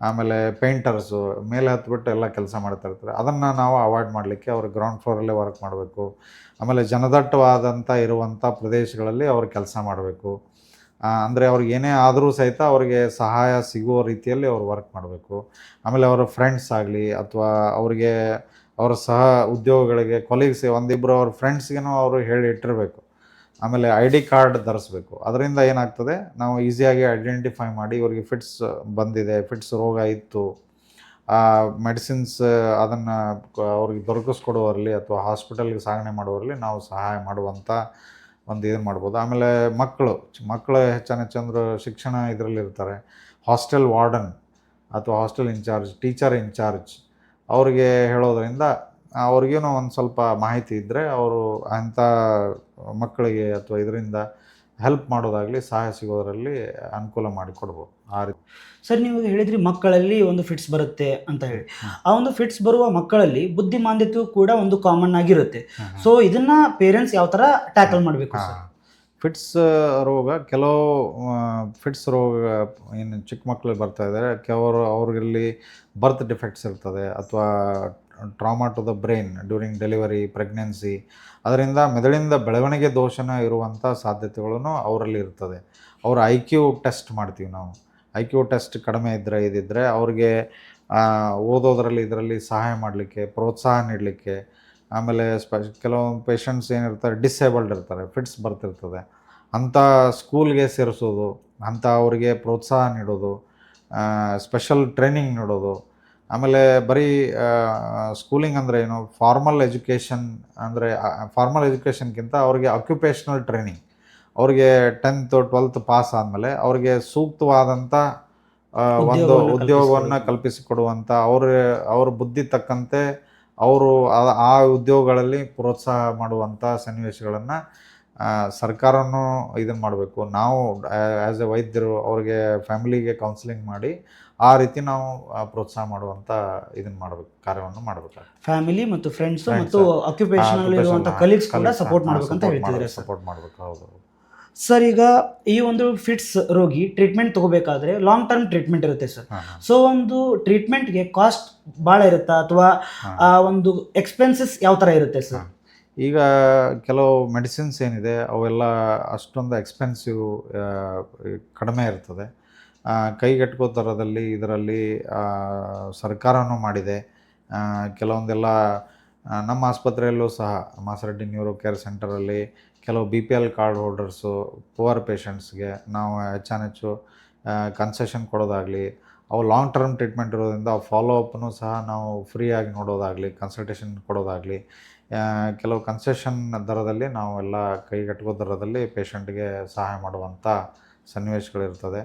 ಆಮೇಲೆ ಪೇಂಟರ್ಸು, ಮೇಲೆ ಹತ್ಬಿಟ್ಟು ಎಲ್ಲ ಕೆಲಸ ಮಾಡ್ತಾ ಇರ್ತಾರೆ. ಅದನ್ನು ನಾವು ಅವಾಯ್ಡ್ ಮಾಡಲಿಕ್ಕೆ ಅವ್ರು ಗ್ರೌಂಡ್ ಫ್ಲೋರಲ್ಲೇ ವರ್ಕ್ ಮಾಡಬೇಕು. ಆಮೇಲೆ ಜನದಟ್ಟವಾದಂಥ ಇರುವಂಥ ಪ್ರದೇಶಗಳಲ್ಲಿ ಅವ್ರು ಕೆಲಸ ಮಾಡಬೇಕು. ಅಂದರೆ ಅವ್ರಿಗೆ ಏನೇ ಆದರೂ ಸಹಿತ ಅವ್ರಿಗೆ ಸಹಾಯ ಸಿಗುವ ರೀತಿಯಲ್ಲಿ ಅವ್ರು ವರ್ಕ್ ಮಾಡಬೇಕು. ಆಮೇಲೆ ಅವರ ಫ್ರೆಂಡ್ಸ್ ಆಗಲಿ ಅಥವಾ ಅವ್ರಿಗೆ ಅವರ ಸಹ ಉದ್ಯೋಗಗಳಿಗೆ ಕೊಲೀಗ್ಸ್ ಒಂದಿಬ್ಬರು ಅವ್ರ ಫ್ರೆಂಡ್ಸ್ಗೇನೋ ಅವರು ಹೇಳಿ ಇಟ್ಟಿರಬೇಕು. ಆಮೇಲೆ ID ಕಾರ್ಡ್ ಧರಿಸ್ಬೇಕು. ಅದರಿಂದ ಏನಾಗ್ತದೆ, ನಾವು ಈಸಿಯಾಗಿ ಐಡೆಂಟಿಫೈ ಮಾಡಿ ಇವ್ರಿಗೆ ಫಿಟ್ಸ್ ಬಂದಿದೆ, ಫಿಟ್ಸ್ ರೋಗ ಇತ್ತು, ಮೆಡಿಸಿನ್ಸ್ ಅದನ್ನು ಅವ್ರಿಗೆ ದೊರಕಿಸ್ಕೊಡುವಲ್ಲಿ ಅಥವಾ ಹಾಸ್ಪಿಟಲ್ಗೆ ಸಾಗಣೆ ಮಾಡುವಲ್ಲಿ ನಾವು ಸಹಾಯ ಮಾಡುವಂಥ ಒಂದು ಇದನ್ನು ಮಾಡ್ಬೋದು. ಆಮೇಲೆ ಮಕ್ಕಳು ಹೆಚ್ಚಂದ್ರೆ ಶಿಕ್ಷಣ ಇದರಲ್ಲಿರ್ತಾರೆ. ಹಾಸ್ಟೆಲ್ ವಾರ್ಡನ್ ಅಥವಾ ಹಾಸ್ಟೆಲ್ ಇನ್ಚಾರ್ಜ್, ಟೀಚರ್ ಇನ್ಚಾರ್ಜ್ ಅವ್ರಿಗೆ ಹೇಳೋದ್ರಿಂದ ಅವ್ರಿಗೇನೋ ಒಂದು ಸ್ವಲ್ಪ ಮಾಹಿತಿ ಇದ್ದರೆ ಅವರು ಅಂಥ ಮಕ್ಕಳಿಗೆ ಅಥವಾ ಇದರಿಂದ ಹೆಲ್ಪ್ ಮಾಡೋದಾಗಲಿ ಸಹಾಯ ಸಿಗೋದರಲ್ಲಿ ಅನುಕೂಲ ಮಾಡಿಕೊಡ್ಬೋದು. ಆ ರೀತಿ ಸರ್ ನೀವು ಹೇಳಿದ್ರಿ ಮಕ್ಕಳಲ್ಲಿ ಒಂದು ಫಿಟ್ಸ್ ಬರುತ್ತೆ ಅಂತ ಹೇಳಿ. ಆ ಒಂದು ಫಿಟ್ಸ್ ಬರುವ ಮಕ್ಕಳಲ್ಲಿ ಬುದ್ಧಿಮಾಂದ್ಯತೆಯು ಕೂಡ ಒಂದು ಕಾಮನ್ ಆಗಿರುತ್ತೆ. ಸೊ ಇದನ್ನ ಪೇರೆಂಟ್ಸ್ ಯಾವ ಥರ ಟ್ಯಾಕಲ್ ಮಾಡಬೇಕು ಸರ್? ಫಿಟ್ಸ್ ರೋಗ ಫಿಟ್ಸ್ ರೋಗ ಏನು ಚಿಕ್ಕ ಮಕ್ಕಳು ಬರ್ತಾ ಇದ್ದಾರೆ, ಅವ್ರಲ್ಲಿ ಬರ್ತ್ ಡಿಫೆಕ್ಟ್ಸ್ ಇರ್ತದೆ ಅಥವಾ trauma to the brain during delivery, pregnancy, ಅದರಿಂದ ಮೆದುಳಿಂದ ಬೆಳವಣಿಗೆ ದೋಷನ ಇರುವಂಥ ಸಾಧ್ಯತೆಗಳನ್ನು ಅವರಲ್ಲಿ ಇರ್ತದೆ. ಅವ್ರ IQ ಟೆಸ್ಟ್ ಮಾಡ್ತೀವಿ ನಾವು. IQ ಟೆಸ್ಟ್ ಕಡಿಮೆ ಇದ್ದಿದ್ದರೆ ಅವ್ರಿಗೆ ಓದೋದ್ರಲ್ಲಿ ಇದರಲ್ಲಿ ಸಹಾಯ ಮಾಡಲಿಕ್ಕೆ, ಪ್ರೋತ್ಸಾಹ ನೀಡಲಿಕ್ಕೆ. ಆಮೇಲೆ ಕೆಲವೊಂದು ಪೇಷಂಟ್ಸ್ ಏನಿರ್ತಾರೆ ಡಿಸೇಬಲ್ಡ್ ಇರ್ತಾರೆ, ಫಿಟ್ಸ್ ಬರ್ತಿರ್ತದೆ, ಅಂಥ ಸ್ಕೂಲ್ಗೆ ಸೇರಿಸೋದು, ಅಂಥ ಅವರಿಗೆ ಪ್ರೋತ್ಸಾಹ ನೀಡೋದು, ಸ್ಪೆಷಲ್ ಟ್ರೈನಿಂಗ್ ನೀಡೋದು. ಆಮೇಲೆ ಬರೀ ಸ್ಕೂಲಿಂಗ್ ಅಂದರೆ ಏನು, ಫಾರ್ಮಲ್ ಎಜುಕೇಷನ್ಗಿಂತ ಅವ್ರಿಗೆ ಆಕ್ಯುಪೇಷನಲ್ ಟ್ರೈನಿಂಗ್, ಅವ್ರಿಗೆ 10th 12th ಪಾಸ್ ಆದಮೇಲೆ ಅವ್ರಿಗೆ ಸೂಕ್ತವಾದಂಥ ಒಂದು ಉದ್ಯೋಗವನ್ನು ಕಲ್ಪಿಸಿಕೊಡುವಂಥ ಅವ್ರ ಬುದ್ಧಿ ತಕ್ಕಂತೆ ಅವರು ಆ ಉದ್ಯೋಗಗಳಲ್ಲಿ ಪ್ರೋತ್ಸಾಹ ಮಾಡುವಂಥ ಸನ್ನಿವೇಶಗಳನ್ನು ಸರ್ಕಾರನೂ ಇದನ್ನು ಮಾಡಬೇಕು. ನಾವು ಆ್ಯಸ್ ಎ ವೈದ್ಯರು ಅವ್ರಿಗೆ ಫ್ಯಾಮಿಲಿಗೆ ಕೌನ್ಸಿಲಿಂಗ್ ಮಾಡಿ ಆ ರೀತಿ ನಾವು ಪ್ರೋತ್ಸಾಹ ಮಾಡುವಂಥ ಇದನ್ನು ಮಾಡಬೇಕು, ಕಾರ್ಯವನ್ನು ಮಾಡಬೇಕು. ಫ್ಯಾಮಿಲಿ ಮತ್ತು ಫ್ರೆಂಡ್ಸ್ ಮತ್ತು ಆಕ್ಯುಪೇಷನಲ್ ಇರುವಂಥ ಕಲೀಗ್ಸ್ ಕೂಡ ಸಪೋರ್ಟ್ ಮಾಡಬೇಕಂತ ಹೇಳ್ತಿದ್ದಾರೆ. ಸಪೋರ್ಟ್ ಮಾಡಬೇಕು. ಹೌದು ಸರ್, ಈಗ ಈ ಒಂದು ಫಿಟ್ಸ್ ರೋಗಿ ಟ್ರೀಟ್ಮೆಂಟ್ ತಗೋಬೇಕಾದ್ರೆ ಲಾಂಗ್ ಟರ್ಮ್ ಟ್ರೀಟ್ಮೆಂಟ್ ಇರುತ್ತೆ ಸರ್. ಸೊ ಒಂದು ಟ್ರೀಟ್ಮೆಂಟ್ಗೆ ಕಾಸ್ಟ್ ಭಾಳ ಇರುತ್ತಾ ಅಥವಾ ಒಂದು ಎಕ್ಸ್ಪೆನ್ಸಸ್ ಯಾವ ಥರ ಇರುತ್ತೆ ಸರ್? ಈಗ ಕೆಲವು ಮೆಡಿಸಿನ್ಸ್ ಏನಿದೆ ಅವೆಲ್ಲ ಅಷ್ಟೊಂದು ಎಕ್ಸ್ಪೆನ್ಸಿವ್ ಕಡಿಮೆ ಇರ್ತದೆ. ಕೈಗೆಟುಕೋ ಥರದಲ್ಲಿ ಇದರಲ್ಲಿ ಸರ್ಕಾರನೂ ಮಾಡಿದೆ. ಕೆಲವೊಂದೆಲ್ಲ ನಮ್ಮ ಆಸ್ಪತ್ರೆಯಲ್ಲೂ ಸಹ ಮಾಸರೆಡ್ಡಿ ನ್ಯೂರೋ ಕೇರ್ ಸೆಂಟರಲ್ಲಿ ಕೆಲವು BPL ಕಾರ್ಡ್ ಹೋಲ್ಡರ್ಸು, ಪುವರ್ ಪೇಷಂಟ್ಸ್ಗೆ ನಾವು ಹೆಚ್ಚು ಕನ್ಸೆಷನ್ ಕೊಡೋದಾಗಲಿ, ಅವು ಲಾಂಗ್ ಟರ್ಮ್ ಟ್ರೀಟ್ಮೆಂಟ್ ಇರೋದ್ರಿಂದ ಫಾಲೋ ಅಪ್ನು ಸಹ ನಾವು ಫ್ರೀಯಾಗಿ ನೋಡೋದಾಗಲಿ, ಕನ್ಸಲ್ಟೇಷನ್ ಕೊಡೋದಾಗಲಿ, ಕೆಲವು ಕನ್ಸೆಷನ್ ದರದಲ್ಲಿ ನಾವೆಲ್ಲ ಕೈಗೆಟುಕೋ ದರದಲ್ಲಿ ಪೇಷಂಟ್ಗೆ ಸಹಾಯ ಮಾಡುವಂಥ ಸನ್ನಿವೇಶಗಳಿರ್ತದೆ.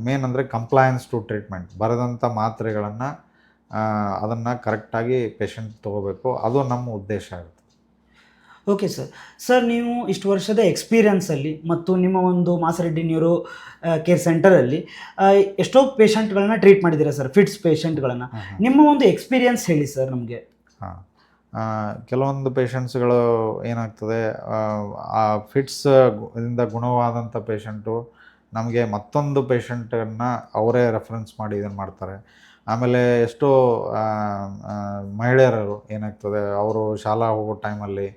ಮೇನ್ ಅಂದರೆ ಕಂಪ್ಲಯನ್ಸ್ ಟು ಟ್ರೀಟ್ಮೆಂಟ್, ಬರೆದಂಥ ಮಾತ್ರೆಗಳನ್ನು ಅದನ್ನು ಕರೆಕ್ಟಾಗಿ ಪೇಷಂಟ್ ತೊಗೋಬೇಕು, ಅದು ನಮ್ಮ ಉದ್ದೇಶ ಇರುತ್ತೆ. ಓಕೆ ಸರ್, ನೀವು ಇಷ್ಟು ವರ್ಷದ ಎಕ್ಸ್ಪೀರಿಯನ್ಸಲ್ಲಿ ಮತ್ತು ನಿಮ್ಮ ಒಂದು ಮಾಸರೆಡ್ಡಿ ನ್ಯೂರೋ ಕೇರ್ ಸೆಂಟರಲ್ಲಿ ಎಷ್ಟೋ ಪೇಷಂಟ್ಗಳನ್ನ ಟ್ರೀಟ್ ಮಾಡಿದ್ದೀರಾ ಸರ್, ಫಿಟ್ಸ್ ಪೇಷಂಟ್ಗಳನ್ನು. ನಿಮ್ಮ ಒಂದು ಎಕ್ಸ್ಪೀರಿಯನ್ಸ್ ಹೇಳಿ ಸರ್ ನಮಗೆ. ಕೆಲವೊಂದು ಪೇಷಂಟ್ಸ್ಗಳು ಏನಾಗ್ತದೆ, ಆ ಫಿಟ್ಸ್ ಇಂದ ಗುಣವಾದಂಥ ಪೇಷಂಟು ನಮಗೆ ಮತ್ತೊಂದು ಪೇಷಂಟನ್ನು ಅವರೇ ರೆಫರೆನ್ಸ್ ಮಾಡಿ ಇದನ್ನು ಮಾಡ್ತಾರೆ. ಆಮೇಲೆ ಎಷ್ಟೋ ಮಹಿಳೆಯರು ಏನಾಗ್ತದೆ, ಅವರು ಶಾಲಾ ಹೋಗೋ ಟೈಮಲ್ಲಿ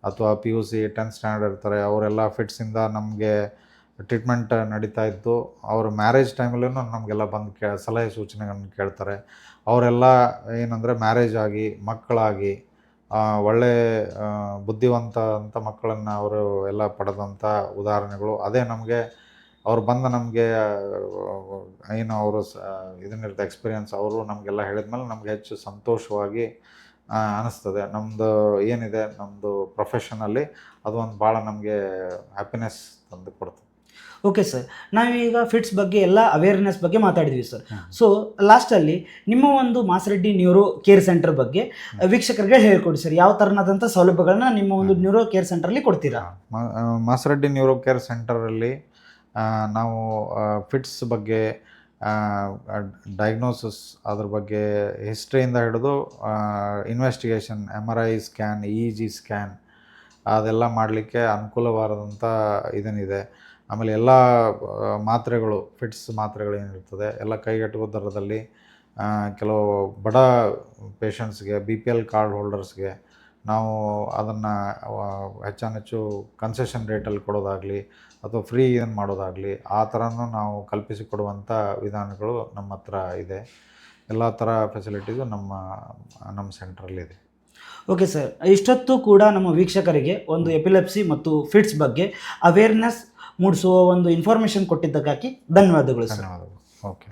ಅಥವಾ PUC 10th ಸ್ಟ್ಯಾಂಡರ್ಡ್ ಇರ್ತಾರೆ, ಅವರೆಲ್ಲ ಫಿಟ್ಸಿಂದ ನಮಗೆ ಟ್ರೀಟ್ಮೆಂಟ್ ನಡೀತಾ ಇದ್ದು, ಅವರು ಮ್ಯಾರೇಜ್ ಟೈಮಲ್ಲೂ ನಮಗೆಲ್ಲ ಬಂದು ಸಲಹೆ ಸೂಚನೆಗಳನ್ನು ಕೇಳ್ತಾರೆ. ಅವರೆಲ್ಲ ಏನಂದರೆ ಮ್ಯಾರೇಜ್ ಆಗಿ ಮಕ್ಕಳಾಗಿ ಒಳ್ಳೆ ಬುದ್ಧಿವಂತ ಅಂತ ಮಕ್ಕಳನ್ನು ಅವರು ಎಲ್ಲ ಪಡೆದಂಥ ಉದಾಹರಣೆಗಳು. ಅದೇ ಅವ್ರು ಬಂದು ನಮಗೆ ಏನು ಅವರು ಇದನ್ನಿರುತ್ತೆ ಎಕ್ಸ್ಪೀರಿಯನ್ಸ್, ಅವರು ನಮಗೆಲ್ಲ ಹೇಳಿದ್ಮೇಲೆ ನಮಗೆ ಹೆಚ್ಚು ಸಂತೋಷವಾಗಿ ಅನ್ನಿಸ್ತದೆ. ನಮ್ಮದು ಏನಿದೆ ನಮ್ಮದು ಪ್ರೊಫೆಷನಲ್ಲಿ ಅದು ಒಂದು ಭಾಳ ನಮಗೆ ಹ್ಯಾಪಿನೆಸ್ ತಂದು ಕೊಡ್ತದೆ. ಓಕೆ ಸರ್, ನಾವೀಗ ಫಿಟ್ಸ್ ಬಗ್ಗೆ ಎಲ್ಲ ಅವೇರ್ನೆಸ್ ಬಗ್ಗೆ ಮಾತಾಡಿದ್ವಿ ಸರ್. ಸೊ ಲಾಸ್ಟಲ್ಲಿ ನಿಮ್ಮ ಒಂದು ಮಾಸರೆಡ್ಡಿ ನ್ಯೂರೋ ಕೇರ್ ಸೆಂಟರ್ ಬಗ್ಗೆ ವೀಕ್ಷಕರಿಗೆ ಹೇಳ್ಕೊಡಿ ಸರ್. ಯಾವ ಥರನಾದಂಥ ಸೌಲಭ್ಯಗಳನ್ನ ನಿಮ್ಮ ಒಂದು ನ್ಯೂರೋ ಕೇರ್ ಸೆಂಟ್ರಲ್ಲಿ ಕೊಡ್ತೀರಾ? ಮಾಸರೆಡ್ಡಿ ನ್ಯೂರೋ ಕೇರ್ ಸೆಂಟರಲ್ಲಿ ನಾವು ಫಿಟ್ಸ್ ಬಗ್ಗೆ ಡಯಾಗ್ನೋಸಿಸ್, ಅದ್ರ ಬಗ್ಗೆ ಹಿಸ್ಟ್ರಿಯಿಂದ ಹಿಡಿದು investigation, MRI scan, EEG scan, ಅದೆಲ್ಲ ಮಾಡಲಿಕ್ಕೆ ಅನುಕೂಲವಾದಂಥ ಇದನ್ನಿದೆ. ಆಮೇಲೆ ಎಲ್ಲ ಮಾತ್ರೆಗಳು, ಫಿಟ್ಸ್ ಮಾತ್ರೆಗಳೇನಿರ್ತದೆ ಎಲ್ಲ ಕೈಗೆಟುಕುವ ದರದಲ್ಲಿ ಕೆಲವು ಬಡ ಪೇಷಂಟ್ಸ್ಗೆ, BPL ಕಾರ್ಡ್ ಹೋಲ್ಡರ್ಸ್ಗೆ ನಾವು ಅದನ್ನು ಹೆಚ್ಚಾನೆಚ್ಚು ಕನ್ಸೆಷನ್ ರೇಟಲ್ಲಿ ಕೊಡೋದಾಗಲಿ ಅಥವಾ ಫ್ರೀ ಇದನ್ನು ಮಾಡೋದಾಗಲಿ ಆ ಥರನೂ ನಾವು ಕಲ್ಪಿಸಿಕೊಡುವಂಥ ವಿಧಾನಗಳು ನಮ್ಮ ಹತ್ರ ಇದೆ. ಎಲ್ಲ ಥರ ಫೆಸಿಲಿಟೀಸು ನಮ್ಮ ಸೆಂಟ್ರಲ್ಲಿದೆ. ಓಕೆ ಸರ್, ಇಷ್ಟೊತ್ತು ಕೂಡ ನಮ್ಮ ವೀಕ್ಷಕರಿಗೆ ಒಂದು ಎಪಿಲೆಪ್ಸಿ ಮತ್ತು ಫಿಟ್ಸ್ ಬಗ್ಗೆ ಅವೇರ್ನೆಸ್ ಮೂಡಿಸುವ ಒಂದು ಇನ್ಫಾರ್ಮೇಷನ್ ಕೊಟ್ಟಿದ್ದಕ್ಕಾಗಿ ಧನ್ಯವಾದಗಳು ಸರ್. ಧನ್ಯವಾದಗಳು. ಓಕೆ.